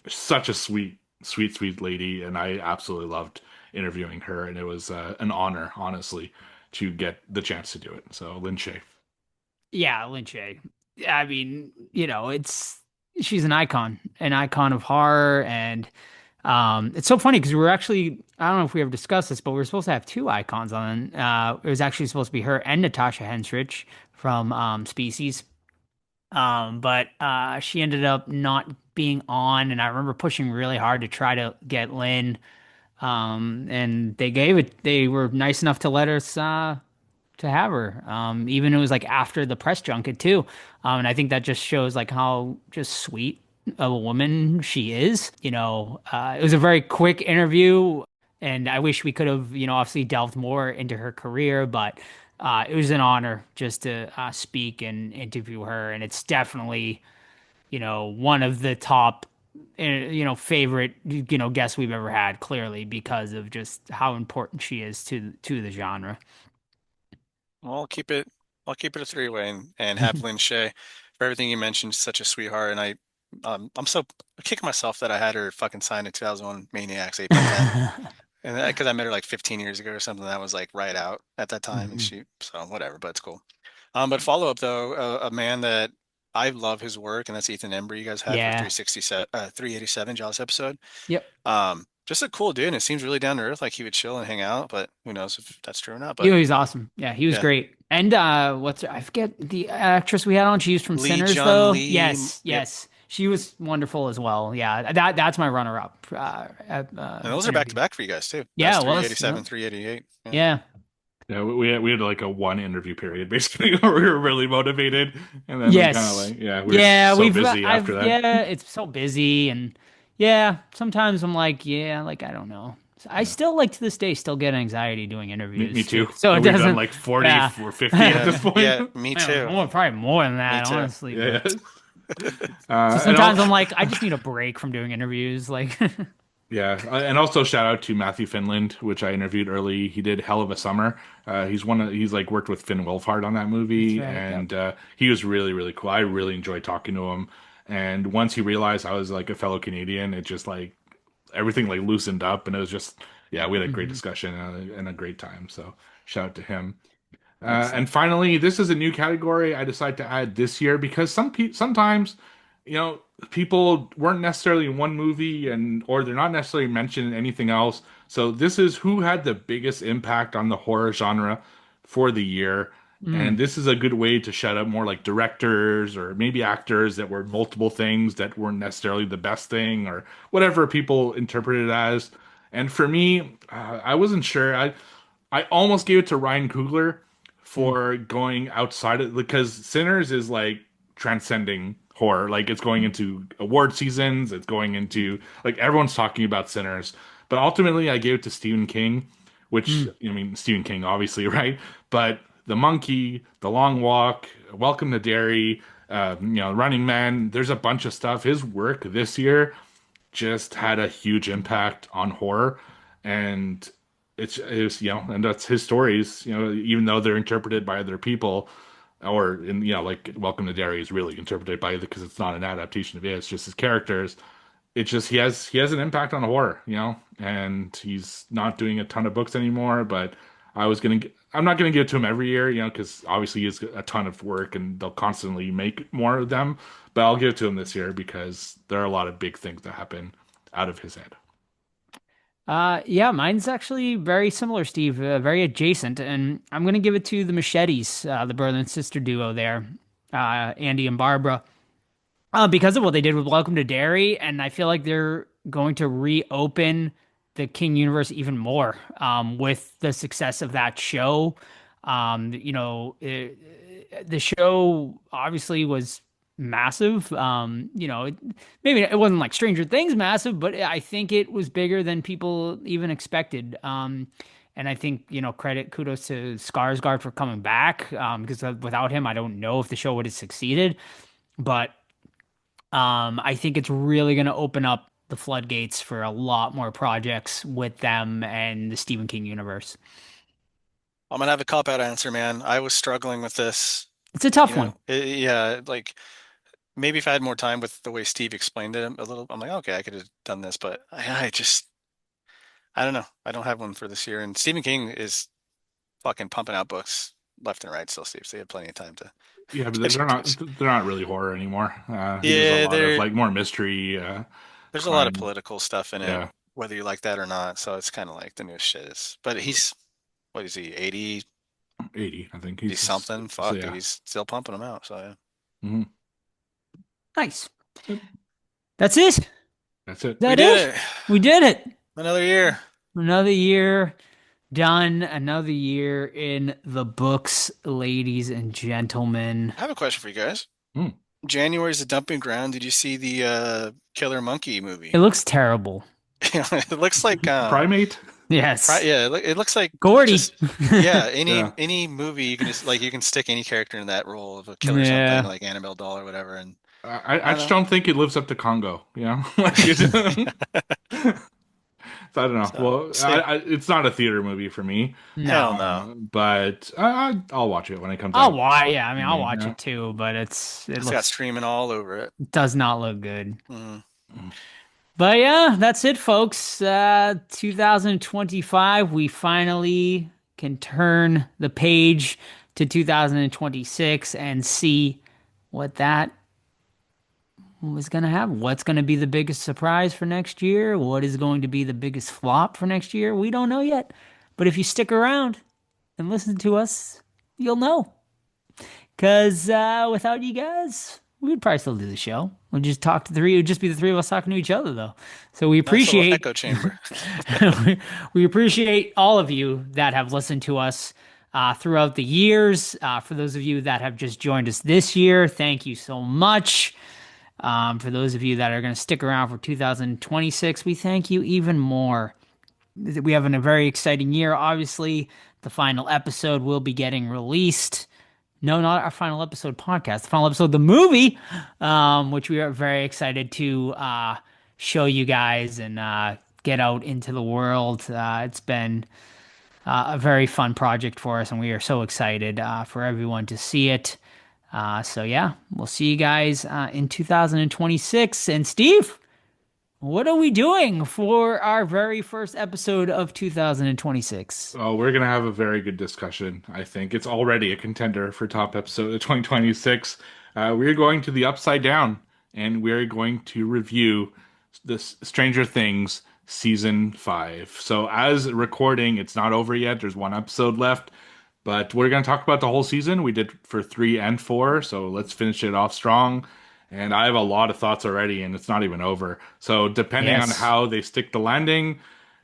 Such a sweet lady, and I absolutely loved interviewing her, and it was an honor, honestly, to get the chance to do it. So, Lin Shaye. Yeah, Lynch. I mean, she's an icon of horror, and it's so funny because we were actually I don't know if we ever discussed this, but we were supposed to have two icons on. It was actually supposed to be her and Natasha Henstridge from Species. But she ended up not being on, and I remember pushing really hard to try to get Lynn. And they were nice enough to let us to have her. Even it was like after the press junket too. And I think that just shows like how just sweet of a woman she is. It was a very quick interview, and I wish we could have, obviously delved more into her career, but it was an honor just to speak and interview her, and it's definitely, one of the top, favorite, guests we've ever had, clearly because of just how important she is to the genre. Well, I'll keep it a three-way and have Lynn Shay for everything you mentioned. Such a sweetheart, and I'm so kicking myself that I had her fucking sign a 2001 Maniacs 8x10. And because I met her like 15 years ago or something, that was like right out at that time, and Mhm. so whatever, but it's cool. But follow up though, a man that I love his work, and that's Ethan Embry. You guys had for Yeah. 367, 387, John's episode. Yep. Just a cool dude, and it seems really down to earth, like he would chill and hang out, but who knows if that's true or not. He But was awesome. Yeah, he was yeah, great. And I forget the actress we had on. She was from Lee Sinners, Jun though. Lee, Yes, yep. yes. She was wonderful as well. Yeah, that's my runner-up. And those are back to Interview. back for you guys too. Yeah, That's it was. Yep. 387, 388. Yeah. Yeah. Yeah, we had like a one interview period basically where we were really motivated, and then we kind of Yes. like we were Yeah, so busy after that. yeah, it's so busy, and yeah, sometimes I'm like, yeah, like I don't know. I Yeah. still like to this day still get anxiety doing Me interviews too. too. So it And we've done doesn't like 40 yeah. or 50 at Yeah, this point. yeah, me Well, too. probably more than Me that, too. honestly. Yeah. But so And sometimes I'm like, I just need a break from doing interviews. Like, yeah, and also shout out to Matthew Finland, which I interviewed early. He did Hell of a Summer. He's like worked with Finn Wolfhard on that that's movie, right. Yep. and he was really cool. I really enjoyed talking to him. And once he realized I was like a fellow Canadian, it just like everything like loosened up, and it was just yeah, we had a great Mhm. discussion and a great time. So shout out to him. And Excellent. finally, this is a new category I decided to add this year because sometimes, you know, people weren't necessarily in one movie and or they're not necessarily mentioned in anything else. So this is who had the biggest impact on the horror genre for the year. And Mm. this is a good way to shout out more like directors or maybe actors that were multiple things that weren't necessarily the best thing or whatever people interpret it as. And for me, I wasn't sure. I almost gave it to Ryan Coogler Mm. for going outside of because Sinners is like transcending horror. Like it's going into award seasons, it's going into like everyone's talking about Sinners. But ultimately I gave it to Stephen King, which Mm. I mean Stephen King obviously, right? But The Monkey, The Long Walk, Welcome to Derry, Running Man, there's a bunch of stuff. His work this year just had a huge impact on horror and it's and that's his stories, even though they're interpreted by other people or in like Welcome to Derry is really interpreted by because it's not an adaptation of it, it's just his characters. It's just he has an impact on horror, and he's not doing a ton of books anymore, but I'm not gonna give it to him every year, because obviously he has a ton of work and they'll constantly make more of them. But I'll give it to him this year because there are a lot of big things that happen out of his head. Yeah, mine's actually very similar, Steve, very adjacent, and I'm gonna give it to the Machetes, the brother and sister duo there, Andy and Barbara, because of what they did with Welcome to Derry, and I feel like they're going to reopen the King universe even more, with the success of that show. The show obviously was massive. Maybe it wasn't like Stranger Things massive, but I think it was bigger than people even expected. And I think, kudos to Skarsgård for coming back. Because without him, I don't know if the show would have succeeded. But I think it's really going to open up the floodgates for a lot more projects with them and the Stephen King universe. I'm gonna have a cop out answer, man. I was struggling with this, It's a tough one. yeah, like maybe if I had more time with the way Steve explained it a little, I'm like, okay, I could have done this, but I just, I don't know. I don't have one for this year. And Stephen King is fucking pumping out books left and right still, Steve. So you have plenty of time to Yeah, but get they're your not books. they're not really horror anymore. He does a Yeah, lot of like more mystery, there's a lot of crime. political stuff in it, Yeah, whether you like that or not. So it's kind of like the newest shit is, but he's, what is he, 80, 80, I think 80 something? so Fuck, dude, yeah. he's still pumping them out. So yeah. Hmm. Nice. That's it. Is That's it. We that did it? it. We did it. Another year. Another year done. Another year in the books, ladies and gentlemen. I have a question for you guys. Hmm. January is the dumping ground. Did you see the Killer Monkey It movie? looks terrible. It looks like Primate. Yes. yeah, it looks like Gordy. just yeah, Yeah. any movie you can just like you can stick any character in that role of a killer or something Yeah. like Annabelle Doll or whatever, and I I just don't don't think it lives up to Congo. Like so I don't know. so Well, see. it's not a theater movie for me, Hell No. no. but I'll watch it when it comes I'll out. watch. Yeah, I mean, I'll Maybe, watch yeah. it too, but it It's got looks streaming all over it. does not look good. Mm. But yeah, that's it, folks. 2025, we finally can turn the page to 2026 and see what that was going to happen. What's going to be the biggest surprise for next year? What is going to be the biggest flop for next year? We don't know yet. But if you stick around and listen to us, you'll know. Because without you guys, we'd probably still do the show. We'd just talk to three. It would just be the three of us talking to each other, though. So we Nice little appreciate echo chamber. we appreciate all of you that have listened to us throughout the years. For those of you that have just joined us this year, thank you so much. For those of you that are going to stick around for 2026, we thank you even more. We have a very exciting year. Obviously, the final episode will be getting released. No, not our final episode podcast. The final episode of the movie, which we are very excited to show you guys and get out into the world. It's been a very fun project for us, and we are so excited for everyone to see it. So yeah, we'll see you guys in 2026. And Steve, What are we doing for our very first episode of 2026? Oh, we're gonna have a very good discussion. I think it's already a contender for top episode of 2026. We're going to the Upside Down, and we're going to review this Stranger Things season 5. So, as recording, it's not over yet. There's one episode left, but we're gonna talk about the whole season. We did for 3 and 4, so let's finish it off strong. And I have a lot of thoughts already, and it's not even over. So, depending on Yes. how they stick the landing,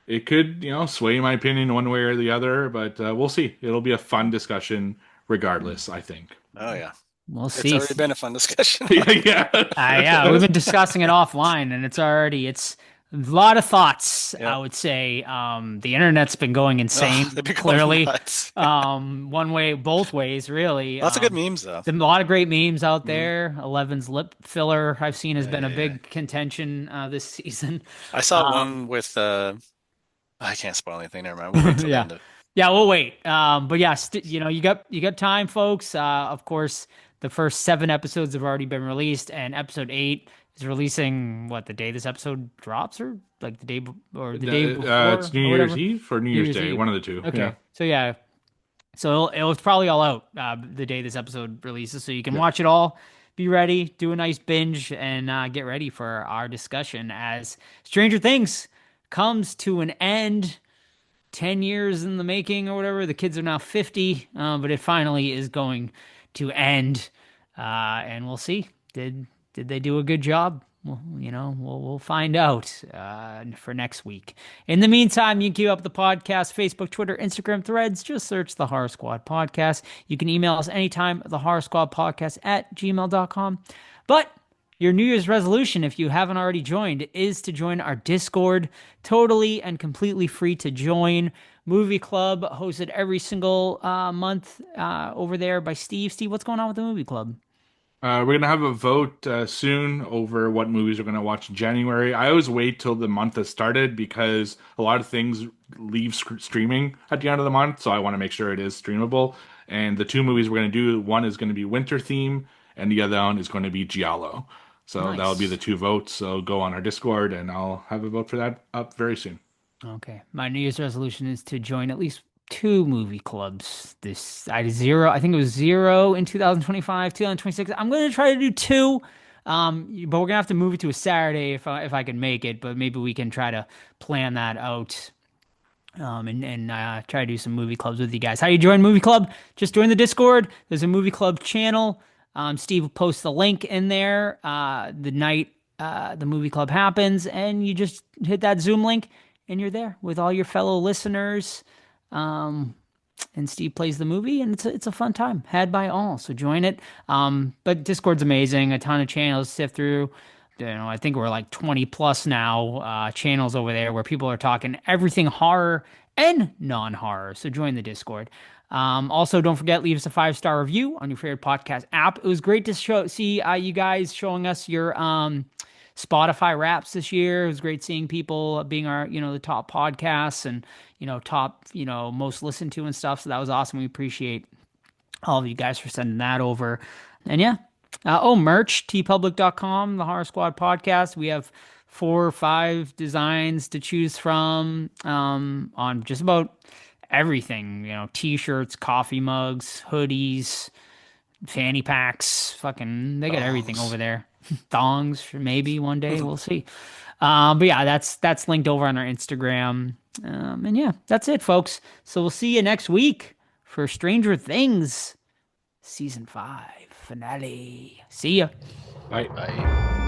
it could, sway my opinion one way or the other, but we'll see. It'll be a fun discussion regardless, I think. Oh yeah, We'll it's see. already been a fun discussion. Yeah. Yeah, we've been discussing it offline, and it's a lot of thoughts, Yeah. I would say. The internet's been going insane, They've been going clearly. nuts. One way, both ways, really. Lots of good memes though. There's a lot of great memes out there. Eleven's lip filler I've seen has been a Yeah. big contention this season. I saw Um, one with I can't spoil anything. Never mind. We'll wait till the Yeah. end of. Yeah, we'll wait. But yeah, you got time, folks. Of course, the first 7 episodes have already been released, and episode 8 is releasing the day this episode drops, or like the day before, It's New or Year's whatever? Eve or New New Year's Year's Day, Eve. one of the two. Okay. Yeah. So yeah, so it was probably all out the day this episode releases, so you can Yeah. watch it all. Be ready, do a nice binge, and get ready for our discussion as Stranger Things comes to an end. 10 years in the making or whatever. The kids are now 50, but it finally is going to end. And we'll see. Did they do a good job? Well, we'll find out for next week. In the meantime, you can keep up the podcast, Facebook, Twitter, Instagram, Threads. Just search the Horror Squad Podcast. You can email us anytime, the Horror Squad Podcast at gmail.com. But your New Year's resolution, if you haven't already joined, is to join our Discord. Totally and completely free to join. Movie Club hosted every single month over there by Steve. Steve, what's going on with the Movie Club? We're going to have a vote soon over what movies we're going to watch in January. I always wait till the month has started because a lot of things leave streaming at the end of the month. So I want to make sure it is streamable. And the 2 movies we're going to do, one is going to be Winter Theme and the other one is going to be Giallo. So Nice. that'll be the 2 votes. So go on our Discord and I'll have a vote for that up very soon. Okay. My New Year's resolution is to join at least 2 movie clubs. I think it was 0 in 2025, 2026. I'm going to try to do 2. But we're gonna have to move it to a Saturday if I can make it. But maybe we can try to plan that out. And try to do some movie clubs with you guys. How do you join movie club? Just join the Discord. There's a movie club channel. Steve will post the link in there the night the movie club happens, and you just hit that Zoom link, and you're there with all your fellow listeners. And Steve plays the movie, and it's a fun time had by all. So join it. But Discord's amazing. A ton of channels to sift through. I think we're like 20 plus now channels over there where people are talking everything horror and non-horror. So join the Discord. Also, don't forget, leave us a 5-star review on your favorite podcast app. It was great to see you guys showing us your Spotify Wraps this year. It was great seeing people being our, the top podcasts and, top, most listened to and stuff. So that was awesome. We appreciate all of you guys for sending that over. And yeah. Merch, tpublic.com, the Horror Squad Podcast. We have 4 or 5 designs to choose from on just about everything. T-shirts, coffee mugs, hoodies, fanny packs. Fucking, they got everything over there. Thongs, maybe one day. We'll see. But yeah, that's linked over on our Instagram. And yeah, that's it, folks. So we'll see you next week for Stranger Things Season 5 finale. See ya. Bye. Bye.